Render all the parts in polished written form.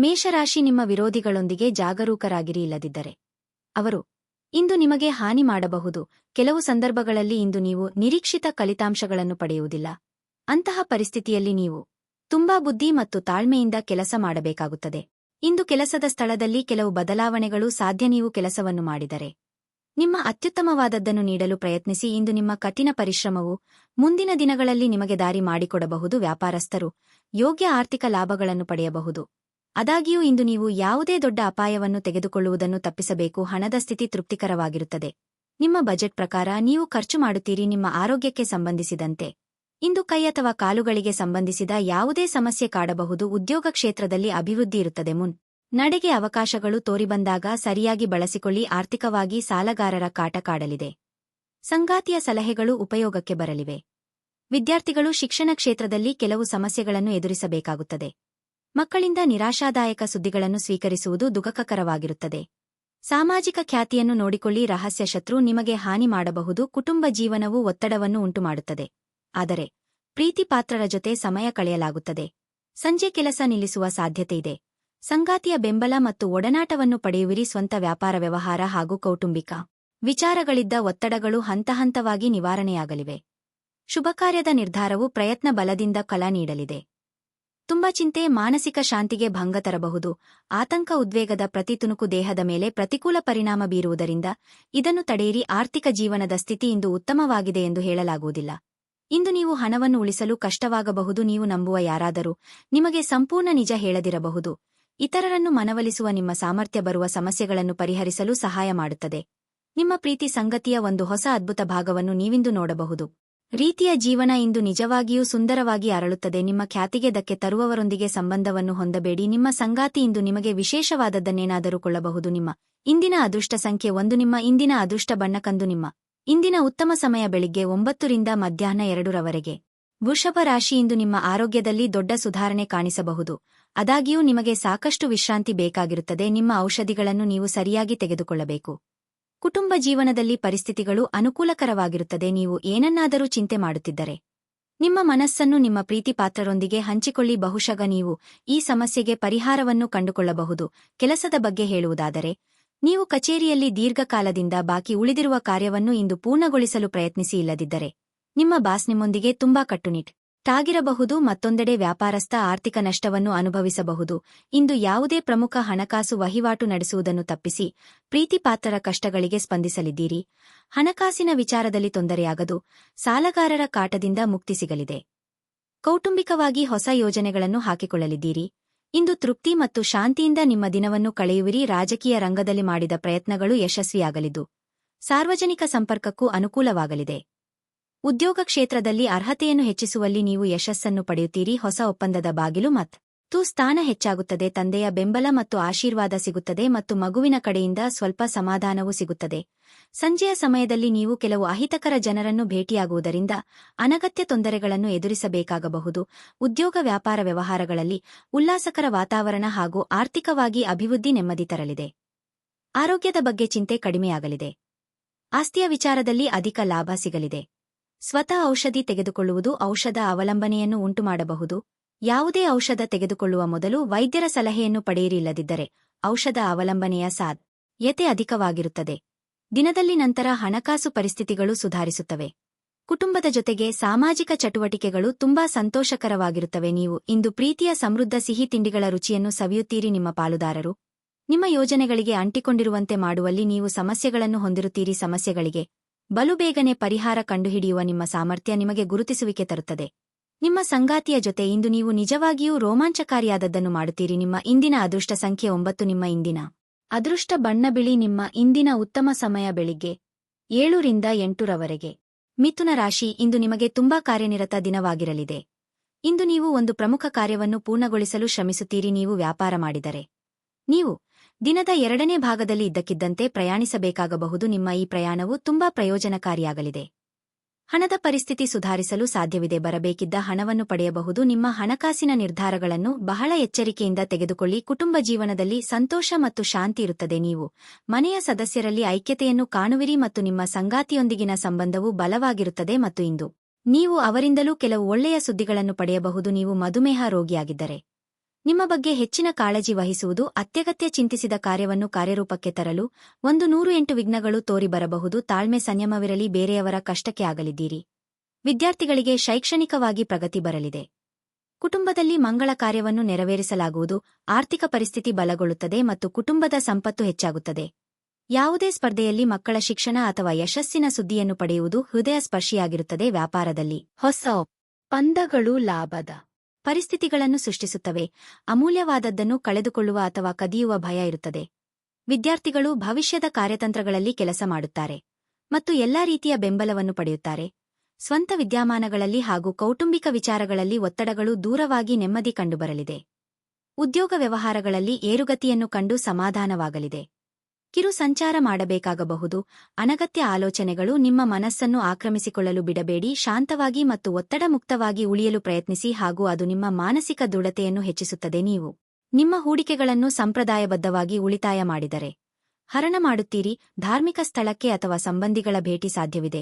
ಮೇಷರಾಶಿ ನಿಮ್ಮ ವಿರೋಧಿಗಳೊಂದಿಗೆ ಜಾಗರೂಕರಾಗಿರಿ, ಇಲ್ಲದಿದ್ದರೆ ಅವರು ಇಂದು ನಿಮಗೆ ಹಾನಿ ಮಾಡಬಹುದು. ಕೆಲವು ಸಂದರ್ಭಗಳಲ್ಲಿ ಇಂದು ನೀವು ನಿರೀಕ್ಷಿತ ಫಲಿತಾಂಶಗಳನ್ನು ಪಡೆಯುವುದಿಲ್ಲ. ಅಂತಹ ಪರಿಸ್ಥಿತಿಯಲ್ಲಿ ನೀವು ತುಂಬಾ ಬುದ್ಧಿ ಮತ್ತು ತಾಳ್ಮೆಯಿಂದ ಕೆಲಸ ಮಾಡಬೇಕಾಗುತ್ತದೆ. ಇಂದು ಕೆಲಸದ ಸ್ಥಳದಲ್ಲಿ ಕೆಲವು ಬದಲಾವಣೆಗಳು ಸಾಧ್ಯ. ನೀವು ಕೆಲಸವನ್ನು ಮಾಡಿದರೆ ನಿಮ್ಮ ಅತ್ಯುತ್ತಮವಾದದ್ದನ್ನು ನೀಡಲು ಪ್ರಯತ್ನಿಸಿ. ಇಂದು ನಿಮ್ಮ ಕಠಿಣ ಪರಿಶ್ರಮವು ಮುಂದಿನ ದಿನಗಳಲ್ಲಿ ನಿಮಗೆ ದಾರಿ ಮಾಡಿಕೊಡಬಹುದು. ವ್ಯಾಪಾರಸ್ಥರು ಯೋಗ್ಯ ಆರ್ಥಿಕ ಲಾಭಗಳನ್ನು ಪಡೆಯಬಹುದು. ಆದಾಗ್ಯೂ ಇಂದು ನೀವು ಯಾವುದೇ ದೊಡ್ಡ ಅಪಾಯವನ್ನು ತೆಗೆದುಕೊಳ್ಳುವುದನ್ನು ತಪ್ಪಿಸಬೇಕು. ಹಣದ ಸ್ಥಿತಿ ತೃಪ್ತಿಕರವಾಗಿರುತ್ತದೆ. ನಿಮ್ಮ ಬಜೆಟ್ ಪ್ರಕಾರ ನೀವು ಖರ್ಚು ಮಾಡುತ್ತೀರಿ. ನಿಮ್ಮ ಆರೋಗ್ಯಕ್ಕೆ ಸಂಬಂಧಿಸಿದಂತೆ ಇಂದು ಕೈ ಅಥವಾ ಕಾಲುಗಳಿಗೆ ಸಂಬಂಧಿಸಿದ ಯಾವುದೇ ಸಮಸ್ಯೆ ಕಾಡಬಹುದು. ಉದ್ಯೋಗ ಕ್ಷೇತ್ರದಲ್ಲಿ ಅಭಿವೃದ್ಧಿ ಇರುತ್ತದೆ. ನಡೆಗೆ ಅವಕಾಶಗಳು ತೋರಿಬಂದಾಗ ಸರಿಯಾಗಿ ಬಳಸಿಕೊಳ್ಳಿ. ಆರ್ಥಿಕವಾಗಿ ಸಾಲಗಾರರ ಕಾಟ ಕಾಡಲಿದೆ. ಸಂಗಾತಿಯ ಸಲಹೆಗಳು ಉಪಯೋಗಕ್ಕೆ ಬರಲಿವೆ. ವಿದ್ಯಾರ್ಥಿಗಳು ಶಿಕ್ಷಣ ಕ್ಷೇತ್ರದಲ್ಲಿ ಕೆಲವು ಸಮಸ್ಯೆಗಳನ್ನು ಎದುರಿಸಬೇಕಾಗುತ್ತದೆ. ಮಕ್ಕಳಿಂದ ನಿರಾಶಾದಾಯಕ ಸುದ್ದಿಗಳನ್ನು ಸ್ವೀಕರಿಸುವುದು ದುಃಖಕರವಾಗಿರುತ್ತದೆ. ಸಾಮಾಜಿಕ ಖ್ಯಾತಿಯನ್ನು ನೋಡಿಕೊಳ್ಳಿ. ರಹಸ್ಯ ಶತ್ರು ನಿಮಗೆ ಹಾನಿ ಮಾಡಬಹುದು. ಕುಟುಂಬ ಜೀವನವು ಒತ್ತಡವನ್ನು ಉಂಟುಮಾಡುತ್ತದೆ. ಆದರೆ ಪ್ರೀತಿ ಪಾತ್ರರ ಜೊತೆ ಸಮಯ ಕಳೆಯಲಾಗುತ್ತದೆ. ಸಂಜೆ ಕೆಲಸ ನಿಲ್ಲಿಸುವ ಸಾಧ್ಯತೆಯಿದೆ. ಸಂಗಾತಿಯ ಬೆಂಬಲ ಮತ್ತು ಒಡನಾಟವನ್ನು ಪಡೆಯುವಿರಿ. ಸ್ವಂತ ವ್ಯಾಪಾರ ವ್ಯವಹಾರ ಹಾಗೂ ಕೌಟುಂಬಿಕ ವಿಚಾರಗಳಿದ್ದ ಒತ್ತಡಗಳು ಹಂತಹಂತವಾಗಿ ನಿವಾರಣೆಯಾಗಲಿವೆ. ಶುಭಕಾರ್ಯದ ನಿರ್ಧಾರವು ಪ್ರಯತ್ನ ಬಲದಿಂದ ಫಲ ನೀಡಲಿದೆ. ತುಂಬಾ ಚಿಂತೆ ಮಾನಸಿಕ ಶಾಂತಿಗೆ ಭಂಗ ತರಬಹುದು. ಆತಂಕ ಉದ್ವೇಗದ ಪ್ರತಿ ತುಣುಕು ದೇಹದ ಮೇಲೆ ಪ್ರತಿಕೂಲ ಪರಿಣಾಮ ಬೀರುವುದರಿಂದ ಇದನ್ನು ತಡೆಯಿರಿ. ಆರ್ಥಿಕ ಜೀವನದ ಸ್ಥಿತಿ ಇಂದು ಉತ್ತಮವಾಗಿದೆ ಎಂದು ಹೇಳಲಾಗುವುದಿಲ್ಲ. ಇಂದು ನೀವು ಹಣವನ್ನು ಉಳಿಸಲು ಕಷ್ಟವಾಗಬಹುದು. ನೀವು ನಂಬುವ ಯಾರಾದರೂ ನಿಮಗೆ ಸಂಪೂರ್ಣ ನಿಜ ಹೇಳದಿರಬಹುದು. ಇತರರನ್ನು ಮನವೊಲಿಸುವ ನಿಮ್ಮ ಸಾಮರ್ಥ್ಯ ಬರುವ ಸಮಸ್ಯೆಗಳನ್ನು ಪರಿಹರಿಸಲು ಸಹಾಯ ಮಾಡುತ್ತದೆ. ನಿಮ್ಮ ಪ್ರೀತಿ ಸಂಗತಿಯ ಒಂದು ಹೊಸ ಅದ್ಭುತ ಭಾಗವನ್ನು ನೀವಿಂದು ನೋಡಬಹುದು. ರೀತಿಯ ಜೀವನ ಇಂದು ನಿಜವಾಗಿಯೂ ಸುಂದರವಾಗಿ ಅರಳುತ್ತದೆ. ನಿಮ್ಮ ಖ್ಯಾತಿಗೆ ಧಕ್ಕೆ ತರುವವರೊಂದಿಗೆ ಸಂಬಂಧವನ್ನು ಹೊಂದಬೇಡಿ. ನಿಮ್ಮ ಸಂಗಾತಿ ಇಂದು ನಿಮಗೆ ವಿಶೇಷವಾದದ್ದನ್ನೇನಾದರೂ ಕೊಳ್ಳಬಹುದು. ನಿಮ್ಮ ಇಂದಿನ ಅದೃಷ್ಟ ಸಂಖ್ಯೆ 1. ನಿಮ್ಮ ಇಂದಿನ ಅದೃಷ್ಟ ಬಣ್ಣ ಕಂದು. ನಿಮ್ಮ ಇಂದಿನ ಉತ್ತಮ ಸಮಯ ಬೆಳಿಗ್ಗೆ 9 ರಿಂದ ಮಧ್ಯಾಹ್ನ 2 ರವರೆಗೆ. ವೃಷಭ ರಾಶಿ ಇಂದು ನಿಮ್ಮ ಆರೋಗ್ಯದಲ್ಲಿ ದೊಡ್ಡ ಸುಧಾರಣೆ ಕಾಣಿಸಬಹುದು. ಆದಾಗ್ಯೂ ನಿಮಗೆ ಸಾಕಷ್ಟು ವಿಶ್ರಾಂತಿ ಬೇಕಾಗಿರುತ್ತದೆ. ನಿಮ್ಮ ಔಷಧಿಗಳನ್ನು ನೀವು ಸರಿಯಾಗಿ ತೆಗೆದುಕೊಳ್ಳಬೇಕು. ಕುಟುಂಬ ಜೀವನದಲ್ಲಿ ಪರಿಸ್ಥಿತಿಗಳು ಅನುಕೂಲಕರವಾಗಿರುತ್ತದೆ. ನೀವು ಏನನ್ನಾದರೂ ಚಿಂತೆ ಮಾಡುತ್ತಿದ್ದರೆ ನಿಮ್ಮ ಮನಸ್ಸನ್ನು ನಿಮ್ಮ ಪ್ರೀತಿಪಾತ್ರರೊಂದಿಗೆ ಹಂಚಿಕೊಳ್ಳಿ. ಬಹುಶಃ ನೀವು ಈ ಸಮಸ್ಯೆಗೆ ಪರಿಹಾರವನ್ನು ಕಂಡುಕೊಳ್ಳಬಹುದು. ಕೆಲಸದ ಬಗ್ಗೆ ಹೇಳುವುದಾದರೆ ನೀವು ಕಚೇರಿಯಲ್ಲಿ ದೀರ್ಘಕಾಲದಿಂದ ಬಾಕಿ ಉಳಿದಿರುವ ಕಾರ್ಯವನ್ನು ಇಂದು ಪೂರ್ಣಗೊಳಿಸಲು ಪ್ರಯತ್ನಿಸಿ. ಇಲ್ಲದಿದ್ದರೆ ನಿಮ್ಮ ಬಾಸ್ ನಿಮ್ಮೊಂದಿಗೆ ತುಂಬಾ ಕಟ್ಟುನಿಟ್ಟಾಗಿರಬಹುದು. ಮತ್ತೊಂದೆಡೆ ವ್ಯಾಪಾರಸ್ಥ ಆರ್ಥಿಕ ನಷ್ಟವನ್ನು ಅನುಭವಿಸಬಹುದು. ಇಂದು ಯಾವುದೇ ಪ್ರಮುಖ ಹಣಕಾಸು ವಹಿವಾಟು ನಡೆಸುವುದನ್ನು ತಪ್ಪಿಸಿ. ಪ್ರೀತಿಪಾತ್ರರ ಕಷ್ಟಗಳಿಗೆ ಸ್ಪಂದಿಸಲಿದ್ದೀರಿ. ಹಣಕಾಸಿನ ವಿಚಾರದಲ್ಲಿ ತೊಂದರೆಯಾಗದು. ಸಾಲಗಾರರ ಕಾಟದಿಂದ ಮುಕ್ತಿ ಸಿಗಲಿದೆ. ಕೌಟುಂಬಿಕವಾಗಿ ಹೊಸ ಯೋಜನೆಗಳನ್ನು ಹಾಕಿಕೊಳ್ಳಲಿದ್ದೀರಿ. ಇಂದು ತೃಪ್ತಿ ಮತ್ತು ಶಾಂತಿಯಿಂದ ನಿಮ್ಮ ದಿನವನ್ನು ಕಳೆಯುವಿರಿ. ರಾಜಕೀಯ ರಂಗದಲ್ಲಿ ಮಾಡಿದ ಪ್ರಯತ್ನಗಳು ಯಶಸ್ವಿಯಾಗಲಿದ್ದು ಸಾರ್ವಜನಿಕ ಸಂಪರ್ಕಕ್ಕೂ ಅನುಕೂಲವಾಗಲಿದೆ. ಉದ್ಯೋಗ ಕ್ಷೇತ್ರದಲ್ಲಿ ಅರ್ಹತೆಯನ್ನು ಹೆಚ್ಚಿಸುವಲ್ಲಿ ನೀವು ಯಶಸ್ಸನ್ನು ಪಡೆಯುತ್ತೀರಿ. ಹೊಸ ಒಪ್ಪಂದದ ಬಾಗಿಲು ಮತ್ತು ಸ್ಥಾನ ಹೆಚ್ಚಾಗುತ್ತದೆ. ತಂದೆಯ ಬೆಂಬಲ ಮತ್ತು ಆಶೀರ್ವಾದ ಸಿಗುತ್ತದೆ ಮತ್ತು ಮಗುವಿನ ಕಡೆಯಿಂದ ಸ್ವಲ್ಪ ಸಮಾಧಾನವೂ ಸಿಗುತ್ತದೆ. ಸಂಜೆಯ ಸಮಯದಲ್ಲಿ ನೀವು ಕೆಲವು ಅಹಿತಕರ ಜನರನ್ನು ಭೇಟಿಯಾಗುವುದರಿಂದ ಅನಗತ್ಯ ತೊಂದರೆಗಳನ್ನು ಎದುರಿಸಬೇಕಾಗಬಹುದು. ಉದ್ಯೋಗ ವ್ಯಾಪಾರ ವ್ಯವಹಾರಗಳಲ್ಲಿ ಉಲ್ಲಾಸಕರ ವಾತಾವರಣ ಹಾಗೂ ಆರ್ಥಿಕವಾಗಿ ಅಭಿವೃದ್ಧಿ ನೆಮ್ಮದಿ ತರಲಿದೆ. ಆರೋಗ್ಯದ ಬಗ್ಗೆ ಚಿಂತೆ ಕಡಿಮೆಯಾಗಲಿದೆ. ಆಸ್ತಿಯ ವಿಚಾರದಲ್ಲಿ ಅಧಿಕ ಲಾಭ ಸಿಗಲಿದೆ. ಸ್ವತಃ ಔಷಧಿ ತೆಗೆದುಕೊಳ್ಳುವುದು ಔಷಧ ಅವಲಂಬನೆಯನ್ನು ಉಂಟುಮಾಡಬಹುದು. ಯಾವುದೇ ಔಷಧ ತೆಗೆದುಕೊಳ್ಳುವ ಮೊದಲು ವೈದ್ಯರ ಸಲಹೆಯನ್ನು ಪಡೆಯಿರಿ. ಇಲ್ಲದಿದ್ದರೆ ಔಷಧ ಅವಲಂಬನೆಯ ಸಾಧ್ಯತೆ ಅಧಿಕವಾಗಿರುತ್ತದೆ. ದಿನದಲ್ಲಿ ನಂತರ ಹಣಕಾಸು ಪರಿಸ್ಥಿತಿಗಳು ಸುಧಾರಿಸುತ್ತವೆ. ಕುಟುಂಬದ ಜೊತೆಗೆ ಸಾಮಾಜಿಕ ಚಟುವಟಿಕೆಗಳು ತುಂಬಾ ಸಂತೋಷಕರವಾಗಿರುತ್ತವೆ. ನೀವು ಇಂದು ಪ್ರೀತಿಯ ಸಮೃದ್ಧ ಸಿಹಿ ತಿಂಡಿಗಳ ರುಚಿಯನ್ನು ಸವಿಯುತ್ತೀರಿ. ನಿಮ್ಮ ಪಾಲುದಾರರು ನಿಮ್ಮ ಯೋಜನೆಗಳಿಗೆ ಅಂಟಿಕೊಂಡಿರುವಂತೆ ಮಾಡುವಲ್ಲಿ ನೀವು ಸಮಸ್ಯೆಗಳನ್ನು ಹೊಂದಿರುತ್ತೀರಿ. ಸಮಸ್ಯೆಗಳಿಗೆ ಬಲು ಬೇಗನೆ ಪರಿಹಾರ ಕಂಡುಹಿಡಿಯುವ ನಿಮ್ಮ ಸಾಮರ್ಥ್ಯ ನಿಮಗೆ ಗುರುತಿಸುವಿಕೆ ತರುತ್ತದೆ. ನಿಮ್ಮ ಸಂಗಾತಿಯ ಜೊತೆ ಇಂದು ನೀವು ನಿಜವಾಗಿಯೂ ರೋಮಾಂಚಕಾರಿಯಾದದ್ದನ್ನು ಮಾಡುತ್ತೀರಿ. ನಿಮ್ಮ ಇಂದಿನ ಅದೃಷ್ಟ ಸಂಖ್ಯೆ 9. ನಿಮ್ಮ ಇಂದಿನ ಅದೃಷ್ಟ ಬಣ್ಣ ಬಿಳಿ. ನಿಮ್ಮ ಇಂದಿನ ಉತ್ತಮ ಸಮಯ ಬೆಳಿಗ್ಗೆ 7 ರಿಂದ 8 ರವರೆಗೆ. ಮಿಥುನ ರಾಶಿ ಇಂದು ನಿಮಗೆ ತುಂಬಾ ಕಾರ್ಯನಿರತ ದಿನವಾಗಿರಲಿದೆ. ಇಂದು ನೀವು ಒಂದು ಪ್ರಮುಖ ಕಾರ್ಯವನ್ನು ಪೂರ್ಣಗೊಳಿಸಲು ಶ್ರಮಿಸುತ್ತೀರಿ. ನೀವು ವ್ಯಾಪಾರ ಮಾಡಿದರೆ ನೀವು ದಿನದ 2ನೇ ಭಾಗದಲ್ಲಿ ಇದ್ದಕ್ಕಿದ್ದಂತೆ ಪ್ರಯಾಣಿಸಬೇಕಾಗಬಹುದು. ನಿಮ್ಮ ಈ ಪ್ರಯಾಣವು ತುಂಬಾ ಪ್ರಯೋಜನಕಾರಿಯಾಗಲಿದೆ. ಹಣದ ಪರಿಸ್ಥಿತಿ ಸುಧಾರಿಸಲು ಸಾಧ್ಯವಿದೆ. ಬರಬೇಕಿದ್ದ ಹಣವನ್ನು ಪಡೆಯಬಹುದು. ನಿಮ್ಮ ಹಣಕಾಸಿನ ನಿರ್ಧಾರಗಳನ್ನು ಬಹಳ ಎಚ್ಚರಿಕೆಯಿಂದ ತೆಗೆದುಕೊಳ್ಳಿ. ಕುಟುಂಬ ಜೀವನದಲ್ಲಿ ಸಂತೋಷ ಮತ್ತು ಶಾಂತಿ ಇರುತ್ತದೆ. ನೀವು ಮನೆಯ ಸದಸ್ಯರಲ್ಲಿ ಐಕ್ಯತೆಯನ್ನು ಕಾಣುವಿರಿ ಮತ್ತು ನಿಮ್ಮ ಸಂಗಾತಿಯೊಂದಿಗಿನ ಸಂಬಂಧವು ಬಲವಾಗಿರುತ್ತದೆ ಮತ್ತು ಇಂದು ನೀವು ಅವರಿಂದಲೂ ಕೆಲವು ಒಳ್ಳೆಯ ಸುದ್ದಿಗಳನ್ನು ಪಡೆಯಬಹುದು. ನೀವು ಮಧುಮೇಹ ರೋಗಿಯಾಗಿದ್ದರೆ ನಿಮ್ಮ ಬಗ್ಗೆ ಹೆಚ್ಚಿನ ಕಾಳಜಿ ವಹಿಸುವುದು ಅತ್ಯಗತ್ಯ ಚಿಂತಿಸಿದ ಕಾರ್ಯವನ್ನು ಕಾರ್ಯರೂಪಕ್ಕೆ ತರಲು 108 ವಿಘ್ನಗಳು ತೋರಿಬರಬಹುದು. ತಾಳ್ಮೆ ಸಂಯಮವಿರಲಿ, ಬೇರೆಯವರ ಕಷ್ಟಕ್ಕೆ ಆಗಲಿದ್ದೀರಿ. ವಿದ್ಯಾರ್ಥಿಗಳಿಗೆ ಶೈಕ್ಷಣಿಕವಾಗಿ ಪ್ರಗತಿ ಬರಲಿದೆ. ಕುಟುಂಬದಲ್ಲಿ ಮಂಗಳ ಕಾರ್ಯವನ್ನು ನೆರವೇರಿಸಲಾಗುವುದು. ಆರ್ಥಿಕ ಪರಿಸ್ಥಿತಿ ಬಲಗೊಳ್ಳುತ್ತದೆ ಮತ್ತು ಕುಟುಂಬದ ಸಂಪತ್ತು ಹೆಚ್ಚಾಗುತ್ತದೆ. ಯಾವುದೇ ಸ್ಪರ್ಧೆಯಲ್ಲಿ ಮಕ್ಕಳ ಶಿಕ್ಷಣ ಅಥವಾ ಯಶಸ್ಸಿನ ಸುದ್ದಿಯನ್ನು ಪಡೆಯುವುದು ಹೃದಯ ಸ್ಪರ್ಶಿಯಾಗಿರುತ್ತದೆ. ವ್ಯಾಪಾರದಲ್ಲಿ ಹೊಸ ಒಪ್ಪಂದಗಳು ಲಾಭದ ಪರಿಸ್ಥಿತಿಗಳನ್ನು ಸೃಷ್ಟಿಸುತ್ತವೆ. ಅಮೂಲ್ಯವಾದದ್ದನ್ನು ಕಳೆದುಕೊಳ್ಳುವ ಅಥವಾ ಕದಿಯುವ ಭಯ ಇರುತ್ತದೆ. ವಿದ್ಯಾರ್ಥಿಗಳು ಭವಿಷ್ಯದ ಕಾರ್ಯತಂತ್ರಗಳಲ್ಲಿ ಕೆಲಸ ಮಾಡುತ್ತಾರೆ ಮತ್ತು ಎಲ್ಲಾ ರೀತಿಯ ಬೆಂಬಲವನ್ನು ಪಡೆಯುತ್ತಾರೆ. ಸ್ವಂತ ವಿದ್ಯಮಾನಗಳಲ್ಲಿ ಹಾಗೂ ಕೌಟುಂಬಿಕ ವಿಚಾರಗಳಲ್ಲಿ ಒತ್ತಡಗಳು ದೂರವಾಗಿ ನೆಮ್ಮದಿ ಕಂಡುಬರಲಿದೆ. ಉದ್ಯೋಗ ವ್ಯವಹಾರಗಳಲ್ಲಿ ಏರುಗತಿಯನ್ನು ಕಂಡು ಸಮಾಧಾನವಾಗಲಿದೆ. ಕಿರು ಸಂಚಾರ ಮಾಡಬೇಕಾಗಬಹುದು. ಅನಗತ್ಯ ಆಲೋಚನೆಗಳು ನಿಮ್ಮ ಮನಸ್ಸನ್ನು ಆಕ್ರಮಿಸಿಕೊಳ್ಳಲು ಬಿಡಬೇಡಿ. ಶಾಂತವಾಗಿ ಮತ್ತು ಒತ್ತಡ ಮುಕ್ತವಾಗಿ ಉಳಿಯಲು ಪ್ರಯತ್ನಿಸಿ ಹಾಗೂ ಅದು ನಿಮ್ಮ ಮಾನಸಿಕ ದೃಢತೆಯನ್ನು ಹೆಚ್ಚಿಸುತ್ತದೆ. ನೀವು ನಿಮ್ಮ ಹೂಡಿಕೆಗಳನ್ನು ಸಂಪ್ರದಾಯಬದ್ಧವಾಗಿ ಉಳಿತಾಯ ಮಾಡಿದರೆ ಹರಣ ಮಾಡುತ್ತೀರಿ. ಧಾರ್ಮಿಕ ಸ್ಥಳಕ್ಕೆ ಅಥವಾ ಸಂಬಂಧಿಗಳ ಭೇಟಿ ಸಾಧ್ಯವಿದೆ.